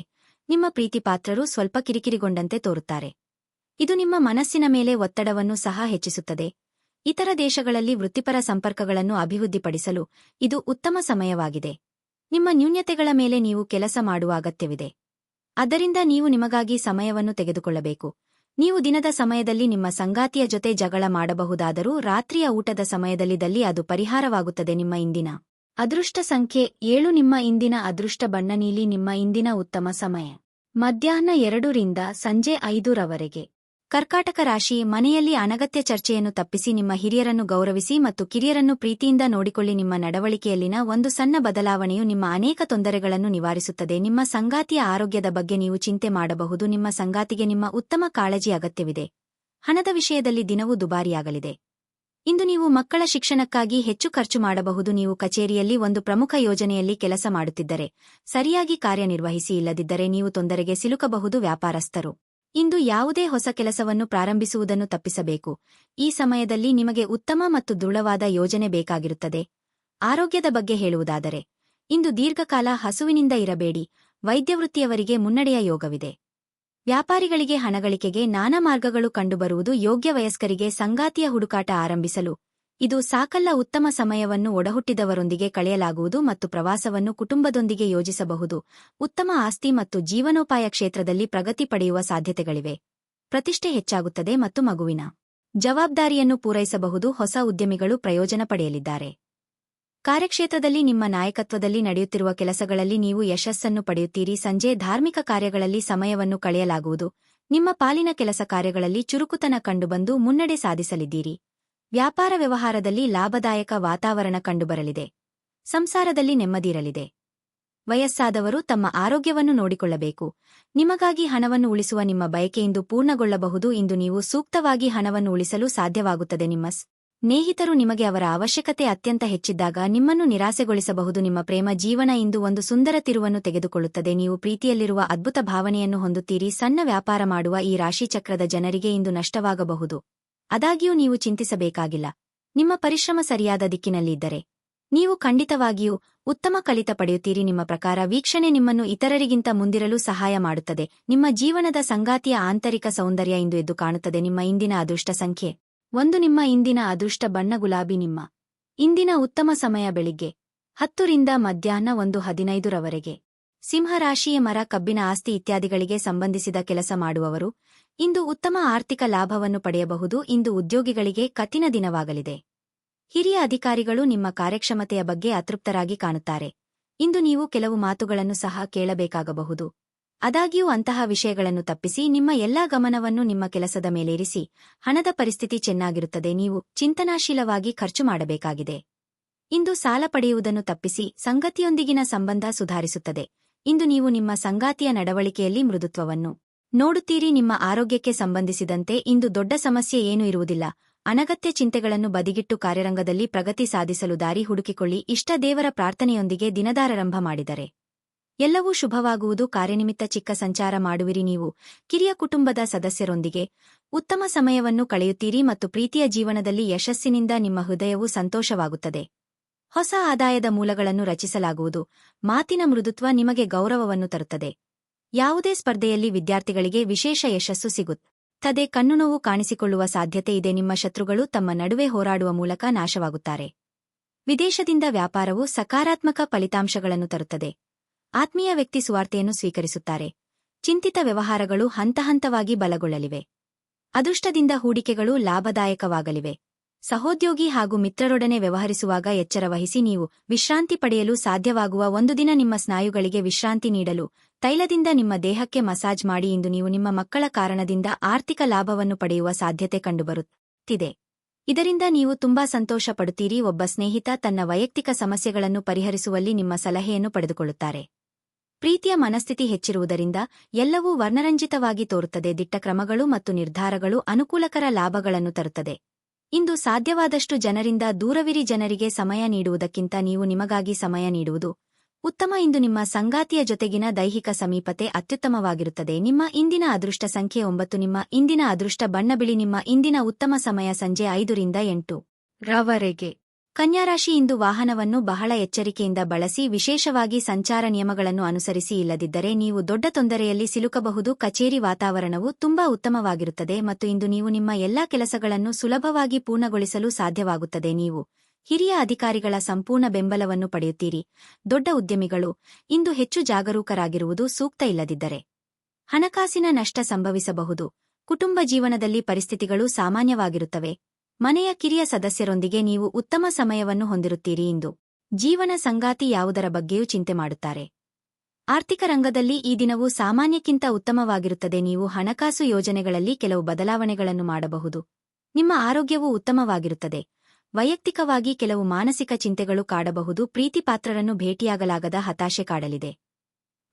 ನಿಮ್ಮ ಪ್ರೀತಿಪಾತ್ರರು ಸ್ವಲ್ಪ ಕಿರಿಕಿರಿಗೊಂಡಂತೆ ತೋರುತ್ತಾರೆ. ಇದು ನಿಮ್ಮ ಮನಸ್ಸಿನ ಮೇಲೆ ಒತ್ತಡವನ್ನು ಸಹ ಹೆಚ್ಚಿಸುತ್ತದೆ. ಇತರ ದೇಶಗಳಲ್ಲಿ ವೃತ್ತಿಪರ ಸಂಪರ್ಕಗಳನ್ನು ಅಭಿವೃದ್ಧಿಪಡಿಸಲು ಇದು ಉತ್ತಮ ಸಮಯವಾಗಿದೆ. ನಿಮ್ಮ ನ್ಯೂನ್ಯತೆಗಳ ಮೇಲೆ ನೀವು ಕೆಲಸ ಮಾಡುವ ಅಗತ್ಯವಿದೆ. ಆದ್ದರಿಂದ ನೀವು ನಿಮಗಾಗಿ ಸಮಯವನ್ನು ತೆಗೆದುಕೊಳ್ಳಬೇಕು. ನೀವು ದಿನದ ಸಮಯದಲ್ಲಿ ನಿಮ್ಮ ಸಂಗಾತಿಯ ಜೊತೆ ಜಗಳ ಮಾಡಬಹುದಾದರೂ ರಾತ್ರಿಯ ಊಟದ ಸಮಯದಲ್ಲಿದ್ದಲ್ಲಿ ಅದು ಪರಿಹಾರವಾಗುತ್ತದೆ. ನಿಮ್ಮ ಇಂದಿನ ಅದೃಷ್ಟ ಸಂಖ್ಯೆ 7. ನಿಮ್ಮ ಇಂದಿನ ಅದೃಷ್ಟ ಬಣ್ಣ ನೀಲಿ. ನಿಮ್ಮ ಇಂದಿನ ಉತ್ತಮ ಸಮಯ ಮಧ್ಯಾಹ್ನ 2 ರಿಂದ ಸಂಜೆ 5 ರವರೆಗೆ. ಕರ್ಕಾಟಕ ರಾಶಿ. ಮನೆಯಲ್ಲಿ ಅನಗತ್ಯ ಚರ್ಚೆಯನ್ನು ತಪ್ಪಿಸಿ ನಿಮ್ಮ ಹಿರಿಯರನ್ನು ಗೌರವಿಸಿ ಮತ್ತು ಕಿರಿಯರನ್ನು ಪ್ರೀತಿಯಿಂದ ನೋಡಿಕೊಳ್ಳಿ. ನಿಮ್ಮ ನಡವಳಿಕೆಯಲ್ಲಿನ ಒಂದು ಸಣ್ಣ ಬದಲಾವಣೆಯು ನಿಮ್ಮ ಅನೇಕ ತೊಂದರೆಗಳನ್ನು ನಿವಾರಿಸುತ್ತದೆ. ನಿಮ್ಮ ಸಂಗಾತಿಯ ಆರೋಗ್ಯದ ಬಗ್ಗೆ ನೀವು ಚಿಂತೆ ಮಾಡಬಹುದು. ನಿಮ್ಮ ಸಂಗಾತಿಗೆ ನಿಮ್ಮ ಉತ್ತಮ ಕಾಳಜಿ ಅಗತ್ಯವಿದೆ. ಹಣದ ವಿಷಯದಲ್ಲಿ ದಿನವೂ ದುಬಾರಿಯಾಗಲಿದೆ. ಇಂದು ನೀವು ಮಕ್ಕಳ ಶಿಕ್ಷಣಕ್ಕಾಗಿ ಹೆಚ್ಚು ಖರ್ಚು ಮಾಡಬಹುದು. ನೀವು ಕಚೇರಿಯಲ್ಲಿ ಒಂದು ಪ್ರಮುಖ ಯೋಜನೆಯಲ್ಲಿ ಕೆಲಸ ಮಾಡುತ್ತಿದ್ದರೆ ಸರಿಯಾಗಿ ಕಾರ್ಯನಿರ್ವಹಿಸಿ, ಇಲ್ಲದಿದ್ದರೆ ನೀವು ತೊಂದರೆಗೆ ಸಿಲುಕಬಹುದು. ವ್ಯಾಪಾರಸ್ಥರು ಇಂದು ಯಾವುದೇ ಹೊಸ ಕೆಲಸವನ್ನು ಪ್ರಾರಂಭಿಸುವುದನ್ನು ತಪ್ಪಿಸಬೇಕು. ಈ ಸಮಯದಲ್ಲಿ ನಿಮಗೆ ಉತ್ತಮ ಮತ್ತು ದೃಢವಾದ ಯೋಜನೆ ಬೇಕಾಗಿರುತ್ತದೆ. ಆರೋಗ್ಯದ ಬಗ್ಗೆ ಹೇಳುವುದಾದರೆ ಇಂದು ದೀರ್ಘಕಾಲ ಹಸುವಿನಿಂದ ಇರಬೇಡಿ. ವೈದ್ಯವೃತ್ತಿಯವರಿಗೆ ಮುನ್ನಡೆಯ ಯೋಗವಿದೆ. ವ್ಯಾಪಾರಿಗಳಿಗೆ ಹಣಗಳಿಕೆಗೆ ನಾನಾ ಮಾರ್ಗಗಳು ಕಂಡುಬರುವುದು. ಯೋಗ್ಯ ವಯಸ್ಕರಿಗೆ ಸಂಗಾತಿಯ ಹುಡುಕಾಟ ಆರಂಭಿಸಲು ಇದು ಸಾಕಲ್ಲ. ಉತ್ತಮ ಸಮಯವನ್ನು ಒಡಹುಟ್ಟಿದವರೊಂದಿಗೆ ಕಳೆಯಲಾಗುವುದು ಮತ್ತು ಪ್ರವಾಸವನ್ನು ಕುಟುಂಬದೊಂದಿಗೆ ಯೋಜಿಸಬಹುದು. ಉತ್ತಮ ಆಸ್ತಿ ಮತ್ತು ಜೀವನೋಪಾಯ ಕ್ಷೇತ್ರದಲ್ಲಿ ಪ್ರಗತಿ ಪಡೆಯುವ ಸಾಧ್ಯತೆಗಳಿವೆ. ಪ್ರತಿಷ್ಠೆ ಹೆಚ್ಚಾಗುತ್ತದೆ ಮತ್ತು ಮಗುವಿನ ಜವಾಬ್ದಾರಿಯನ್ನು ಪೂರೈಸಬಹುದು. ಹೊಸ ಉದ್ಯಮಿಗಳು ಪ್ರಯೋಜನ ಪಡೆಯಲಿದ್ದಾರೆ. ಕಾರ್ಯಕ್ಷೇತ್ರದಲ್ಲಿ ನಿಮ್ಮ ನಾಯಕತ್ವದಲ್ಲಿ ನಡೆಯುತ್ತಿರುವ ಕೆಲಸಗಳಲ್ಲಿ ನೀವು ಯಶಸ್ಸನ್ನು ಪಡೆಯುತ್ತೀರಿ. ಸಂಜೆ ಧಾರ್ಮಿಕ ಕಾರ್ಯಗಳಲ್ಲಿ ಸಮಯವನ್ನು ಕಳೆಯಲಾಗುವುದು. ನಿಮ್ಮ ಪಾಲಿನ ಕೆಲಸ ಕಾರ್ಯಗಳಲ್ಲಿ ಚುರುಕುತನ ಕಂಡುಬಂದು ಮುನ್ನಡೆ ಸಾಧಿಸಲಿದ್ದೀರಿ. ವ್ಯಾಪಾರ ವ್ಯವಹಾರದಲ್ಲಿ ಲಾಭದಾಯಕ ವಾತಾವರಣ ಕಂಡುಬರಲಿದೆ. ಸಂಸಾರದಲ್ಲಿ ನೆಮ್ಮದಿಯಿರಲಿದೆ. ವಯಸ್ಸಾದವರು ತಮ್ಮ ಆರೋಗ್ಯವನ್ನು ನೋಡಿಕೊಳ್ಳಬೇಕು. ನಿಮಗಾಗಿ ಹಣವನ್ನು ಉಳಿಸುವ ನಿಮ್ಮ ಬಯಕೆಯಿಂದ ಪೂರ್ಣಗೊಳ್ಳಬಹುದು. ಇಂದು ನೀವು ಸೂಕ್ತವಾಗಿ ಹಣವನ್ನು ಉಳಿಸಲು ಸಾಧ್ಯವಾಗುತ್ತದೆ. ನಿಮ್ಮ ಸ್ನೇಹಿತರು ನಿಮಗೆ ಅವರ ಅವಶ್ಯಕತೆ ಅತ್ಯಂತ ಹೆಚ್ಚಿದ್ದಾಗ ನಿಮ್ಮನ್ನು ನಿರಾಸೆಗೊಳಿಸಬಹುದು. ನಿಮ್ಮ ಪ್ರೇಮ ಜೀವನ ಇಂದು ಒಂದು ಸುಂದರ ತಿರುವನ್ನು ತೆಗೆದುಕೊಳ್ಳುತ್ತದೆ. ನೀವು ಪ್ರೀತಿಯಲ್ಲಿರುವ ಅದ್ಭುತ ಭಾವನೆಯನ್ನು ಹೊಂದುತ್ತೀರಿ. ಸಣ್ಣ ವ್ಯಾಪಾರ ಮಾಡುವ ಈ ರಾಶಿಚಕ್ರದ ಜನರಿಗೆ ಇಂದು ನಷ್ಟವಾಗಬಹುದು. ಆದಾಗ್ಯೂ ನೀವು ಚಿಂತಿಸಬೇಕಾಗಿಲ್ಲ. ನಿಮ್ಮ ಪರಿಶ್ರಮ ಸರಿಯಾದ ದಿಕ್ಕಿನಲ್ಲಿ ಇದ್ದರೆ ನೀವು ಖಂಡಿತವಾಗಿಯೂ ಉತ್ತಮ ಫಲಿತ ಪಡೆಯುತ್ತೀರಿ. ನಿಮ್ಮ ಪ್ರಕಾರ ವೀಕ್ಷಣೆ ನಿಮ್ಮನ್ನು ಇತರರಿಗಿಂತ ಮುಂದಿರಲು ಸಹಾಯ ಮಾಡುತ್ತದೆ. ನಿಮ್ಮ ಜೀವನದ ಸಂಗಾತಿಯ ಆಂತರಿಕ ಸೌಂದರ್ಯ ಇಂದು ಎದ್ದು ಕಾಣುತ್ತದೆ. ನಿಮ್ಮ ಇಂದಿನ ಅದೃಷ್ಟ ಸಂಖ್ಯೆ 1. ನಿಮ್ಮ ಇಂದಿನ ಅದೃಷ್ಟ ಬಣ್ಣ ಗುಲಾಬಿ. ನಿಮ್ಮ ಇಂದಿನ ಉತ್ತಮ ಸಮಯ ಬೆಳಿಗ್ಗೆ 10 ರಿಂದ ಮಧ್ಯಾಹ್ನ 1:15 ರವರೆಗೆ. ಸಿಂಹರಾಶಿಯ ಮರ, ಕಬ್ಬಿನ ಆಸ್ತಿ ಇತ್ಯಾದಿಗಳಿಗೆ ಸಂಬಂಧಿಸಿದ ಕೆಲಸ ಮಾಡುವವರು ಇಂದು ಉತ್ತಮ ಆರ್ಥಿಕ ಲಾಭವನ್ನು ಪಡೆಯಬಹುದು. ಇಂದು ಉದ್ಯೋಗಿಗಳಿಗೆ ಕಠಿಣ ದಿನವಾಗಲಿದೆ. ಹಿರಿಯ ಅಧಿಕಾರಿಗಳು ನಿಮ್ಮ ಕಾರ್ಯಕ್ಷಮತೆಯ ಬಗ್ಗೆ ಅತೃಪ್ತರಾಗಿ ಕಾಣುತ್ತಾರೆ. ಇಂದು ನೀವು ಕೆಲವು ಮಾತುಗಳನ್ನು ಸಹ ಕೇಳಬೇಕಾಗಬಹುದು. ಆದಾಗ್ಯೂ ಅಂತಹ ವಿಷಯಗಳನ್ನು ತಪ್ಪಿಸಿ ನಿಮ್ಮ ಎಲ್ಲಾ ಗಮನವನ್ನು ನಿಮ್ಮ ಕೆಲಸದ ಮೇಲೇರಿಸಿ. ಹಣದ ಪರಿಸ್ಥಿತಿ ಚೆನ್ನಾಗಿರುತ್ತದೆ. ನೀವು ಚಿಂತನಾಶೀಲವಾಗಿ ಖರ್ಚು ಮಾಡಬೇಕಾಗಿದೆ. ಇಂದು ಸಾಲ ಪಡೆಯುವುದನ್ನು ತಪ್ಪಿಸಿ ಸಂಗತಿಯೊಂದಿಗಿನ ಸಂಬಂಧ ಸುಧಾರಿಸುತ್ತದೆ. ಇಂದು ನೀವು ನಿಮ್ಮ ಸಂಗಾತಿಯ ನಡವಳಿಕೆಯಲ್ಲಿ ಮೃದುತ್ವವನ್ನು ನೋಡುತ್ತೀರಿ. ನಿಮ್ಮ ಆರೋಗ್ಯಕ್ಕೆ ಸಂಬಂಧಿಸಿದಂತೆ ಇಂದು ದೊಡ್ಡ ಸಮಸ್ಯೆ ಏನೂ ಇರುವುದಿಲ್ಲ. ಅನಗತ್ಯ ಚಿಂತೆಗಳನ್ನು ಬದಿಗಿಟ್ಟು ಕಾರ್ಯರಂಗದಲ್ಲಿ ಪ್ರಗತಿ ಸಾಧಿಸಲು ದಾರಿ ಹುಡುಕಿಕೊಳ್ಳಿ. ಇಷ್ಟ ದೇವರ ಪ್ರಾರ್ಥನೆಯೊಂದಿಗೆ ದಿನದಾರಾರಂಭ ಮಾಡಿದರೆ ಎಲ್ಲವೂ ಶುಭವಾಗುವುದು. ಕಾರ್ಯನಿಮಿತ್ತ ಚಿಕ್ಕ ಸಂಚಾರ ಮಾಡುವಿರಿ. ನೀವು ಕಿರಿಯ ಕುಟುಂಬದ ಸದಸ್ಯರೊಂದಿಗೆ ಉತ್ತಮ ಸಮಯವನ್ನು ಕಳೆಯುತ್ತೀರಿ ಮತ್ತು ಪ್ರೀತಿಯ ಜೀವನದಲ್ಲಿ ಯಶಸ್ಸಿನಿಂದ ನಿಮ್ಮ ಹೃದಯವು ಸಂತೋಷವಾಗುತ್ತದೆ. ಹೊಸ ಆದಾಯದ ಮೂಲಗಳನ್ನು ರಚಿಸಲಾಗುವುದು. ಮಾತಿನ ಮೃದುತ್ವ ನಿಮಗೆ ಗೌರವವನ್ನು ತರುತ್ತದೆ. ಯಾವುದೇ ಸ್ಪರ್ಧೆಯಲ್ಲಿ ವಿದ್ಯಾರ್ಥಿಗಳಿಗೆ ವಿಶೇಷ ಯಶಸ್ಸು ಸಿಗುತ್ತದೆ. ತದೆ ಕಣ್ಣುನೋವು ಕಾಣಿಸಿಕೊಳ್ಳುವ ಸಾಧ್ಯತೆ ಇದೆ. ನಿಮ್ಮ ಶತ್ರುಗಳು ತಮ್ಮ ನಡುವೆ ಹೋರಾಡುವ ಮೂಲಕ ನಾಶವಾಗುತ್ತಾರೆ. ವಿದೇಶದಿಂದ ವ್ಯಾಪಾರವು ಸಕಾರಾತ್ಮಕ ಫಲಿತಾಂಶಗಳನ್ನು ತರುತ್ತದೆ. ಆತ್ಮೀಯ ವ್ಯಕ್ತಿ ಸುವಾರ್ತೆಯನ್ನು ಸ್ವೀಕರಿಸುತ್ತಾರೆ. ಚಿಂತಿತ ವ್ಯವಹಾರಗಳು ಹಂತಹಂತವಾಗಿ ಬಲಗೊಳ್ಳಲಿವೆ. ಅದೃಷ್ಟದಿಂದ ಹೂಡಿಕೆಗಳು ಲಾಭದಾಯಕವಾಗಲಿವೆ. ಸಹೋದ್ಯೋಗಿ ಹಾಗೂ ಮಿತ್ರರೊಡನೆ ವ್ಯವಹರಿಸುವಾಗ ಎಚ್ಚರ ವಹಿಸಿ. ನೀವು ವಿಶ್ರಾಂತಿ ಪಡೆಯಲು ಸಾಧ್ಯವಾಗುವ ಒಂದು ದಿನ. ನಿಮ್ಮ ಸ್ನಾಯುಗಳಿಗೆ ವಿಶ್ರಾಂತಿ ನೀಡಲು ತೈಲದಿಂದ ನಿಮ್ಮ ದೇಹಕ್ಕೆ ಮಸಾಜ್ ಮಾಡಿ. ಇಂದು ನೀವು ನಿಮ್ಮ ಮಕ್ಕಳ ಕಾರಣದಿಂದ ಆರ್ಥಿಕ ಲಾಭವನ್ನು ಪಡೆಯುವ ಸಾಧ್ಯತೆ ಕಂಡುಬರುತ್ತಿದೆ. ಇದರಿಂದ ನೀವು ತುಂಬಾ ಸಂತೋಷ ಪಡುತ್ತೀರಿ. ಒಬ್ಬ ಸ್ನೇಹಿತ ತನ್ನ ವೈಯಕ್ತಿಕ ಸಮಸ್ಯೆಗಳನ್ನು ಪರಿಹರಿಸುವಲ್ಲಿ ನಿಮ್ಮ ಸಲಹೆಯನ್ನು ಪಡೆದುಕೊಳ್ಳುತ್ತಾರೆ. ಪ್ರೀತಿಯ ಮನಸ್ಥಿತಿ ಹೆಚ್ಚಿರುವುದರಿಂದ ಎಲ್ಲವೂ ವರ್ಣರಂಜಿತವಾಗಿ ತೋರುತ್ತದೆ. ದಿಟ್ಟ ಕ್ರಮಗಳು ಮತ್ತು ನಿರ್ಧಾರಗಳು ಅನುಕೂಲಕರ ಲಾಭಗಳನ್ನು ತರುತ್ತದೆ. ಇಂದು ಸಾಧ್ಯವಾದಷ್ಟು ಜನರಿಂದ ದೂರವಿರಿ. ಜನರಿಗೆ ಸಮಯ ನೀಡುವುದಕ್ಕಿಂತ ನೀವು ನಿಮಗಾಗಿ ಸಮಯ ನೀಡುವುದು ಉತ್ತಮ. ಇಂದು ನಿಮ್ಮ ಸಂಗಾತಿಯ ಜೊತೆಗಿನ ದೈಹಿಕ ಸಮೀಪತೆ ಅತ್ಯುತ್ತಮವಾಗಿರುತ್ತದೆ. ನಿಮ್ಮ ಇಂದಿನ ಅದೃಷ್ಟ ಸಂಖ್ಯೆ 9. ನಿಮ್ಮ ಇಂದಿನ ಅದೃಷ್ಟ ಬಣ್ಣ ಬಿಳಿ. ನಿಮ್ಮ ಇಂದಿನ ಉತ್ತಮ ಸಮಯ ಸಂಜೆ 5 ರಿಂದ 8 ರವರೆಗೆ. ಕನ್ಯಾರಾಶಿ, ಇಂದು ವಾಹನವನ್ನು ಬಹಳ ಎಚ್ಚರಿಕೆಯಿಂದ ಬಳಸಿ. ವಿಶೇಷವಾಗಿ ಸಂಚಾರ ನಿಯಮಗಳನ್ನು ಅನುಸರಿಸಿ. ಇಲ್ಲದಿದ್ದರೆ ನೀವು ದೊಡ್ಡ ತೊಂದರೆಯಲ್ಲಿ ಸಿಲುಕಬಹುದು. ಕಚೇರಿ ವಾತಾವರಣವು ತುಂಬಾ ಉತ್ತಮವಾಗಿರುತ್ತದೆ ಮತ್ತು ಇಂದು ನೀವು ನಿಮ್ಮ ಎಲ್ಲಾ ಕೆಲಸಗಳನ್ನು ಸುಲಭವಾಗಿ ಪೂರ್ಣಗೊಳಿಸಲು ಸಾಧ್ಯವಾಗುತ್ತದೆ. ನೀವು ಹಿರಿಯ ಅಧಿಕಾರಿಗಳ ಸಂಪೂರ್ಣ ಬೆಂಬಲವನ್ನು ಪಡೆಯುತ್ತೀರಿ. ದೊಡ್ಡ ಉದ್ಯಮಿಗಳು ಇಂದು ಹೆಚ್ಚು ಜಾಗರೂಕರಾಗಿರುವುದು ಸೂಕ್ತ. ಇಲ್ಲದಿದ್ದರೆ ಹಣಕಾಸಿನ ನಷ್ಟ ಸಂಭವಿಸಬಹುದು. ಕುಟುಂಬ ಜೀವನದಲ್ಲಿ ಪರಿಸ್ಥಿತಿಗಳು ಸಾಮಾನ್ಯವಾಗಿರುತ್ತವೆ. ಮನೆಯ ಕಿರಿಯ ಸದಸ್ಯರೊಂದಿಗೆ ನೀವು ಉತ್ತಮ ಸಮಯವನ್ನು ಹೊಂದಿರುತ್ತೀರಿ. ಇಂದು ಜೀವನ ಸಂಗಾತಿ ಯಾವುದರ ಬಗ್ಗೆಯೂ ಚಿಂತೆ ಮಾಡುತ್ತಾರೆ. ಆರ್ಥಿಕ ರಂಗದಲ್ಲಿ ಈ ದಿನವು ಸಾಮಾನ್ಯಕ್ಕಿಂತ ಉತ್ತಮವಾಗಿರುತ್ತದೆ. ನೀವು ಹಣಕಾಸು ಯೋಜನೆಗಳಲ್ಲಿ ಕೆಲವು ಬದಲಾವಣೆಗಳನ್ನು ಮಾಡಬಹುದು. ನಿಮ್ಮ ಆರೋಗ್ಯವು ಉತ್ತಮವಾಗಿರುತ್ತದೆ. ವೈಯಕ್ತಿಕವಾಗಿ ಕೆಲವು ಮಾನಸಿಕ ಚಿಂತೆಗಳು ಕಾಡಬಹುದು. ಪ್ರೀತಿಪಾತ್ರರನ್ನು ಭೇಟಿಯಾಗಲಾಗದ ಹತಾಶೆ ಕಾಡಲಿದೆ.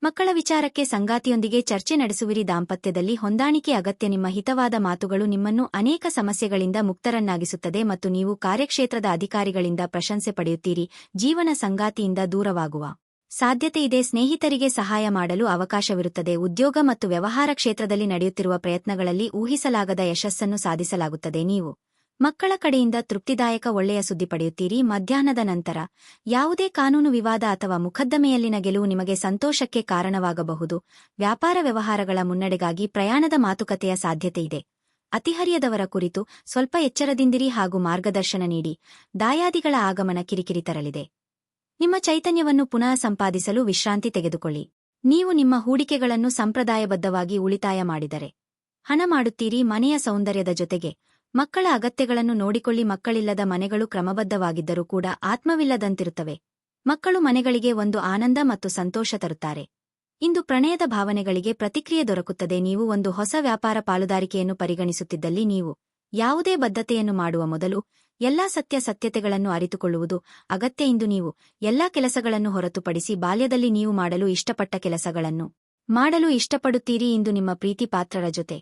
ಮಕ್ಕಳ ವಿಚಾರಕ್ಕೆ ಸಂಗಾತಿಯೊಂದಿಗೆ ಚರ್ಚೆ ನಡೆಸುವಿರಿ. ದಾಂಪತ್ಯದಲ್ಲಿ ಹೊಂದಾಣಿಕೆ ಅಗತ್ಯ. ನಿಮ್ಮ ಹಿತವಾದ ಮಾತುಗಳು ನಿಮ್ಮನ್ನು ಅನೇಕ ಸಮಸ್ಯೆಗಳಿಂದ ಮುಕ್ತರನ್ನಾಗಿಸುತ್ತದೆ ಮತ್ತು ನೀವು ಕಾರ್ಯಕ್ಷೇತ್ರದ ಅಧಿಕಾರಿಗಳಿಂದ ಪ್ರಶಂಸೆ ಪಡೆಯುತ್ತೀರಿ. ಜೀವನ ಸಂಗಾತಿಯಿಂದ ದೂರವಾಗುವ ಸಾಧ್ಯತೆಯಿದೆ. ಸ್ನೇಹಿತರಿಗೆ ಸಹಾಯ ಮಾಡಲು ಅವಕಾಶವಿರುತ್ತದೆ. ಉದ್ಯೋಗ ಮತ್ತು ವ್ಯವಹಾರ ಕ್ಷೇತ್ರದಲ್ಲಿ ನಡೆಯುತ್ತಿರುವ ಪ್ರಯತ್ನಗಳಲ್ಲಿ ಊಹಿಸಲಾಗದ ಯಶಸ್ಸನ್ನು ಸಾಧಿಸಲಾಗುತ್ತದೆ. ನೀವು ಮಕ್ಕಳ ಕಡೆಯಿಂದ ತೃಪ್ತಿದಾಯಕ ಒಳ್ಳೆಯ ಸುದ್ದಿ ಪಡೆಯುತ್ತೀರಿ. ಮಧ್ಯಾಹ್ನದ ನಂತರ ಯಾವುದೇ ಕಾನೂನು ವಿವಾದ ಅಥವಾ ಮುಖದ್ದಮೆಯಲ್ಲಿನ ಗೆಲುವು ನಿಮಗೆ ಸಂತೋಷಕ್ಕೆ ಕಾರಣವಾಗಬಹುದು. ವ್ಯಾಪಾರ ವ್ಯವಹಾರಗಳ ಮುನ್ನಡೆಗಾಗಿ ಪ್ರಯಾಣದ ಮಾತುಕತೆಯ ಸಾಧ್ಯತೆಯಿದೆ. ಅತಿಹರಿಯದವರ ಕುರಿತು ಸ್ವಲ್ಪ ಎಚ್ಚರದಿಂದಿರಿ ಹಾಗೂ ಮಾರ್ಗದರ್ಶನ ನೀಡಿ. ದಾಯಾದಿಗಳ ಆಗಮನ ಕಿರಿಕಿರಿ ತರಲಿದೆ. ನಿಮ್ಮ ಚೈತನ್ಯವನ್ನು ಪುನಃ ಸಂಪಾದಿಸಲು ವಿಶ್ರಾಂತಿ ತೆಗೆದುಕೊಳ್ಳಿ. ನೀವು ನಿಮ್ಮ ಹೂಡಿಕೆಗಳನ್ನು ಸಂಪ್ರದಾಯಬದ್ಧವಾಗಿ ಉಳಿತಾಯ ಮಾಡಿದರೆ ಹಣ ಮಾಡುತ್ತೀರಿ. ಮನೆಯ ಸೌಂದರ್ಯದ ಜೊತೆಗೆ ಮಕ್ಕಳ ಅಗತ್ಯಗಳನ್ನು ನೋಡಿಕೊಳ್ಳಿ. ಮಕ್ಕಳಿಲ್ಲದ ಮನೆಗಳು ಕ್ರಮಬದ್ಧವಾಗಿದ್ದರೂ ಕೂಡ ಆತ್ಮವಿಲ್ಲದಂತಿರುತ್ತವೆ. ಮಕ್ಕಳು ಮನೆಗಳಿಗೆ ಒಂದು ಆನಂದ ಮತ್ತು ಸಂತೋಷ ತರುತ್ತಾರೆ. ಇಂದು ಪ್ರಣಯದ ಭಾವನೆಗಳಿಗೆ ಪ್ರತಿಕ್ರಿಯೆ ದೊರಕುತ್ತದೆ. ನೀವು ಒಂದು ಹೊಸ ವ್ಯಾಪಾರ ಪಾಲುದಾರಿಕೆಯನ್ನು ಪರಿಗಣಿಸುತ್ತಿದ್ದಲ್ಲಿ ನೀವು ಯಾವುದೇ ಬದ್ಧತೆಯನ್ನು ಮಾಡುವ ಮೊದಲು ಎಲ್ಲಾ ಸತ್ಯತೆಗಳನ್ನು ಅರಿತುಕೊಳ್ಳುವುದು ಅಗತ್ಯ. ಇಂದು ನೀವು ಎಲ್ಲಾ ಕೆಲಸಗಳನ್ನು ಹೊರತುಪಡಿಸಿ ಬಾಲ್ಯದಲ್ಲಿ ನೀವು ಮಾಡಲು ಇಷ್ಟಪಟ್ಟ ಕೆಲಸಗಳನ್ನು ಮಾಡಲು ಇಷ್ಟಪಡುತ್ತೀರಿ. ಇಂದು ನಿಮ್ಮ ಪ್ರೀತಿ ಪಾತ್ರರ ಜೊತೆ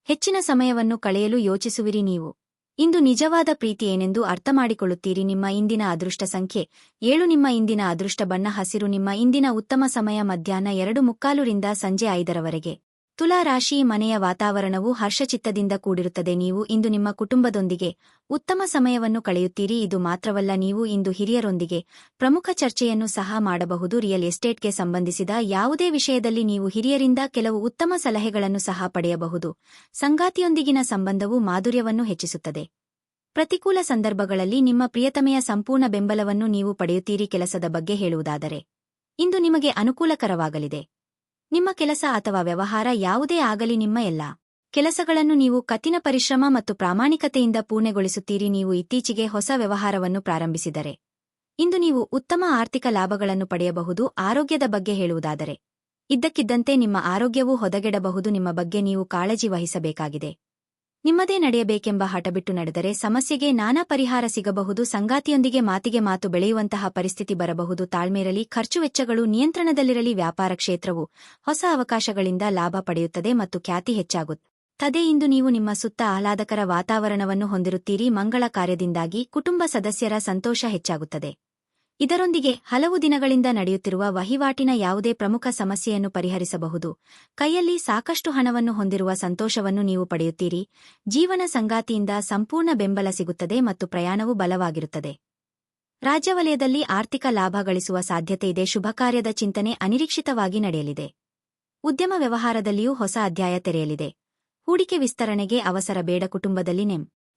ಹೆಚ್ಚಿನ ಸಮಯವನ್ನು ಕಳೆಯಲು ಯೋಚಿಸುವಿರಿ. ನೀವು ಇಂದು ನಿಜವಾದ ಪ್ರೀತಿ ಏನೆಂದು ಅರ್ಥಮಾಡಿಕೊಳ್ಳುತ್ತೀರಿ. ನಿಮ್ಮ ಇಂದಿನ ಅದೃಷ್ಟ ಸಂಖ್ಯೆ 7. ನಿಮ್ಮ ಇಂದಿನ ಅದೃಷ್ಟ ಬಣ್ಣ ಹಸಿರು. ನಿಮ್ಮ ಇಂದಿನ ಉತ್ತಮ ಸಮಯ ಮಧ್ಯಾಹ್ನ 2:45 ರಿಂದ ಸಂಜೆ 5 ರವರೆಗೆ. ತುಲಾ ರಾಶಿ, ಮನೆಯ ವಾತಾವರಣವು ಹರ್ಷಚಿತ್ತದಿಂದ ಕೂಡಿರುತ್ತದೆ. ನೀವು ಇಂದು ನಿಮ್ಮ ಕುಟುಂಬದೊಂದಿಗೆ ಉತ್ತಮ ಸಮಯವನ್ನು ಕಳೆಯುತ್ತೀರಿ. ಇದು ಮಾತ್ರವಲ್ಲ, ನೀವು ಇಂದು ಹಿರಿಯರೊಂದಿಗೆ ಪ್ರಮುಖ ಚರ್ಚೆಯನ್ನು ಸಹ ಮಾಡಬಹುದು. ರಿಯಲ್ ಎಸ್ಟೇಟ್ಗೆ ಸಂಬಂಧಿಸಿದ ಯಾವುದೇ ವಿಷಯದಲ್ಲಿ ನೀವು ಹಿರಿಯರಿಂದ ಕೆಲವು ಉತ್ತಮ ಸಲಹೆಗಳನ್ನು ಸಹ ಪಡೆಯಬಹುದು. ಸಂಗಾತಿಯೊಂದಿಗಿನ ಸಂಬಂಧವು ಮಾಧುರ್ಯವನ್ನು ಹೆಚ್ಚಿಸುತ್ತದೆ. ಪ್ರತಿಕೂಲ ಸಂದರ್ಭಗಳಲ್ಲಿ ನಿಮ್ಮ ಪ್ರಿಯತಮೆಯ ಸಂಪೂರ್ಣ ಬೆಂಬಲವನ್ನು ನೀವು ಪಡೆಯುತ್ತೀರಿ. ಕೆಲಸದ ಬಗ್ಗೆ ಹೇಳುವುದಾದರೆ ಇಂದು ನಿಮಗೆ ಅನುಕೂಲಕರವಾಗಲಿದೆ. ನಿಮ್ಮ ಕೆಲಸ ಅಥವಾ ವ್ಯವಹಾರ ಯಾವುದೇ ಆಗಲಿ, ನಿಮ್ಮ ಎಲ್ಲಾ ಕೆಲಸಗಳನ್ನು ನೀವು ಕಠಿಣ ಪರಿಶ್ರಮ ಮತ್ತು ಪ್ರಾಮಾಣಿಕತೆಯಿಂದ ಪೂರ್ಣಗೊಳಿಸುತ್ತೀರಿ. ನೀವು ಇತ್ತೀಚೆಗೆ ಹೊಸ ವ್ಯವಹಾರವನ್ನು ಪ್ರಾರಂಭಿಸಿದರೆ ಇಂದು ನೀವು ಉತ್ತಮ ಆರ್ಥಿಕ ಲಾಭಗಳನ್ನು ಪಡೆಯಬಹುದು. ಆರೋಗ್ಯದ ಬಗ್ಗೆ ಹೇಳುವುದಾದರೆ ಇದ್ದಕ್ಕಿದ್ದಂತೆ ನಿಮ್ಮ ಆರೋಗ್ಯವು ಹದಗೆಡಬಹುದು. ನಿಮ್ಮ ಬಗ್ಗೆ ನೀವು ಕಾಳಜಿ ವಹಿಸಬೇಕಾಗಿದೆ. ನಿಮ್ಮದೇ ನಡೆಯಬೇಕೆಂಬ ಹಠಬಿಟ್ಟು ನಡೆದರೆ ಸಮಸ್ಯೆಗೆ ನಾನಾ ಪರಿಹಾರ ಸಿಗಬಹುದು. ಸಂಗಾತಿಯೊಂದಿಗೆ ಮಾತಿಗೆ ಮಾತು ಬೆಳೆಯುವಂತಹ ಪರಿಸ್ಥಿತಿ ಬರಬಹುದು. ತಾಳ್ಮೆಯಿರಲಿ, ಖರ್ಚು ವೆಚ್ಚಗಳು ನಿಯಂತ್ರಣದಲ್ಲಿರಲಿ. ವ್ಯಾಪಾರ ಕ್ಷೇತ್ರವು ಹೊಸ ಅವಕಾಶಗಳಿಂದ ಲಾಭ ಪಡೆಯುತ್ತದೆ ಮತ್ತು ಖ್ಯಾತಿ ಹೆಚ್ಚಾಗುತ್ತದೆ. ಇಂದು ನೀವು ನಿಮ್ಮ ಸುತ್ತ ಆಹ್ಲಾದಕರ ವಾತಾವರಣವನ್ನು ಹೊಂದಿರುತ್ತೀರಿ. ಮಂಗಳ ಕಾರ್ಯದಿಂದಾಗಿ ಕುಟುಂಬ ಸದಸ್ಯರ ಸಂತೋಷ ಹೆಚ್ಚಾಗುತ್ತದೆ. ಇದರೊಂದಿಗೆ ಹಲವು ದಿನಗಳಿಂದ ನಡೆಯುತ್ತಿರುವ ವಹಿವಾಟಿನ ಯಾವುದೇ ಪ್ರಮುಖ ಸಮಸ್ಯೆಯನ್ನು ಪರಿಹರಿಸಬಹುದು. ಕೈಯಲ್ಲಿ ಸಾಕಷ್ಟು ಹಣವನ್ನು ಹೊಂದಿರುವ ಸಂತೋಷವನ್ನು ನೀವು ಪಡೆಯುತ್ತೀರಿ. ಜೀವನ ಸಂಗಾತಿಯಿಂದ ಸಂಪೂರ್ಣ ಬೆಂಬಲ ಸಿಗುತ್ತದೆ ಮತ್ತು ಪ್ರಯಾಣವು ಬಲವಾಗಿರುತ್ತದೆ. ರಾಜ್ಯ ವಲಯದಲ್ಲಿ ಆರ್ಥಿಕ ಲಾಭ ಗಳಿಸುವ ಸಾಧ್ಯತೆಯಿದೆ. ಶುಭಕಾರ್ಯದ ಚಿಂತನೆ ಅನಿರೀಕ್ಷಿತವಾಗಿ ನಡೆಯಲಿದೆ. ಉದ್ಯಮ ವ್ಯವಹಾರದಲ್ಲಿಯೂ ಹೊಸ ಅಧ್ಯಾಯ ತೆರೆಯಲಿದೆ. ಹೂಡಿಕೆ ವಿಸ್ತರಣೆಗೆ ಅವಸರ ಬೇಡ. ಕುಟುಂಬದಲ್ಲಿ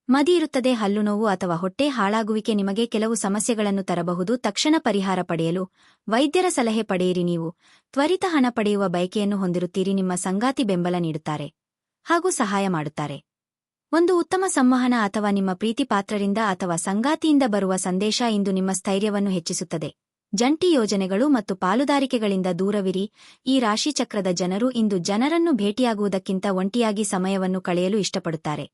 ಮದಿ ಇರುತ್ತದೆ. ಹಲ್ಲು ನೋವು ಅಥವಾ ಹೊಟ್ಟೆ ಹಾಳಾಗುವಿಕೆ ನಿಮಗೆ ಕೆಲವು ಸಮಸ್ಯೆಗಳನ್ನು ತರಬಹುದು. ತಕ್ಷಣ ಪರಿಹಾರ ಪಡೆಯಲು ವೈದ್ಯರ ಸಲಹೆ ಪಡೆಯಿರಿ. ನೀವು ತ್ವರಿತ ಹಣ ಪಡೆಯುವ ಬಯಕೆಯನ್ನು ಹೊಂದಿರುತ್ತೀರಿ. ನಿಮ್ಮ ಸಂಗಾತಿ ಬೆಂಬಲ ನೀಡುತ್ತಾರೆ ಹಾಗೂ ಸಹಾಯ ಮಾಡುತ್ತಾರೆ. ಒಂದು ಉತ್ತಮ ಸಂವಹನ ಅಥವಾ ನಿಮ್ಮ ಪ್ರೀತಿ ಪಾತ್ರರಿಂದ ಅಥವಾ ಸಂಗಾತಿಯಿಂದ ಬರುವ ಸಂದೇಶ ಇಂದು ನಿಮ್ಮ ಸ್ಥೈರ್ಯವನ್ನು ಹೆಚ್ಚಿಸುತ್ತದೆ. ಜಂಟಿ ಯೋಜನೆಗಳು ಮತ್ತು ಪಾಲುದಾರಿಕೆಗಳಿಂದ ದೂರವಿರಿ. ಈ ರಾಶಿಚಕ್ರದ ಜನರು ಇಂದು ಜನರನ್ನು ಭೇಟಿಯಾಗುವುದಕ್ಕಿಂತ ಒಂಟಿಯಾಗಿ ಸಮಯವನ್ನು ಕಳೆಯಲು ಇಷ್ಟಪಡುತ್ತಾರೆ.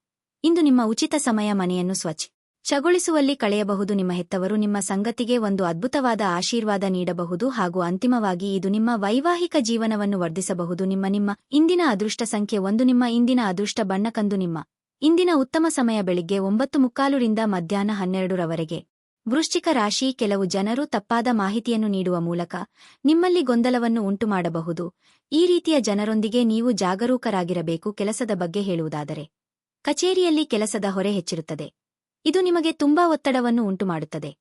ಇಂದು ನಿಮ್ಮ ಉಚಿತ ಸಮಯ ಮನೆಯನ್ನು ಸ್ವಚ್ಛಗೊಳಿಸುವಲ್ಲಿ ಕಳೆಯಬಹುದು. ನಿಮ್ಮ ಹೆತ್ತವರು ನಿಮ್ಮ ಸಂಗತಿಗೆ ಒಂದು ಅದ್ಭುತವಾದ ಆಶೀರ್ವಾದ ನೀಡಬಹುದು ಹಾಗೂ ಅಂತಿಮವಾಗಿ ಇದು ನಿಮ್ಮ ವೈವಾಹಿಕ ಜೀವನವನ್ನು ವರ್ಧಿಸಬಹುದು. ನಿಮ್ಮ ಇಂದಿನ ಅದೃಷ್ಟ ಸಂಖ್ಯೆ 1. ನಿಮ್ಮ ಇಂದಿನ ಅದೃಷ್ಟ ಬಣ್ಣ ಕಂದು. ನಿಮ್ಮ ಇಂದಿನ ಉತ್ತಮ ಸಮಯ ಬೆಳಿಗ್ಗೆ 9:45 ರಿಂದ ಮಧ್ಯಾಹ್ನ 12 ರವರೆಗೆ. ವೃಶ್ಚಿಕ ರಾಶಿ. ಕೆಲವು ಜನರು ತಪ್ಪಾದ ಮಾಹಿತಿಯನ್ನು ನೀಡುವ ಮೂಲಕ ನಿಮ್ಮಲ್ಲಿ ಗೊಂದಲವನ್ನು ಉಂಟುಮಾಡಬಹುದು. ಈ ರೀತಿಯ ಜನರೊಂದಿಗೆ ನೀವು ಜಾಗರೂಕರಾಗಿರಬೇಕು. ಕೆಲಸದ ಬಗ್ಗೆ ಹೇಳುವುದಾದರೆ, ಕಚೇರಿಯಲ್ಲಿ ಕೆಲಸದ ಹೊರೆ ಹೆಚ್ಚಿರುತ್ತದೆ. ಇದು ನಿಮಗೆ ತುಂಬಾ ಒತ್ತಡವನ್ನು ಉಂಟುಮಾಡುತ್ತದೆ.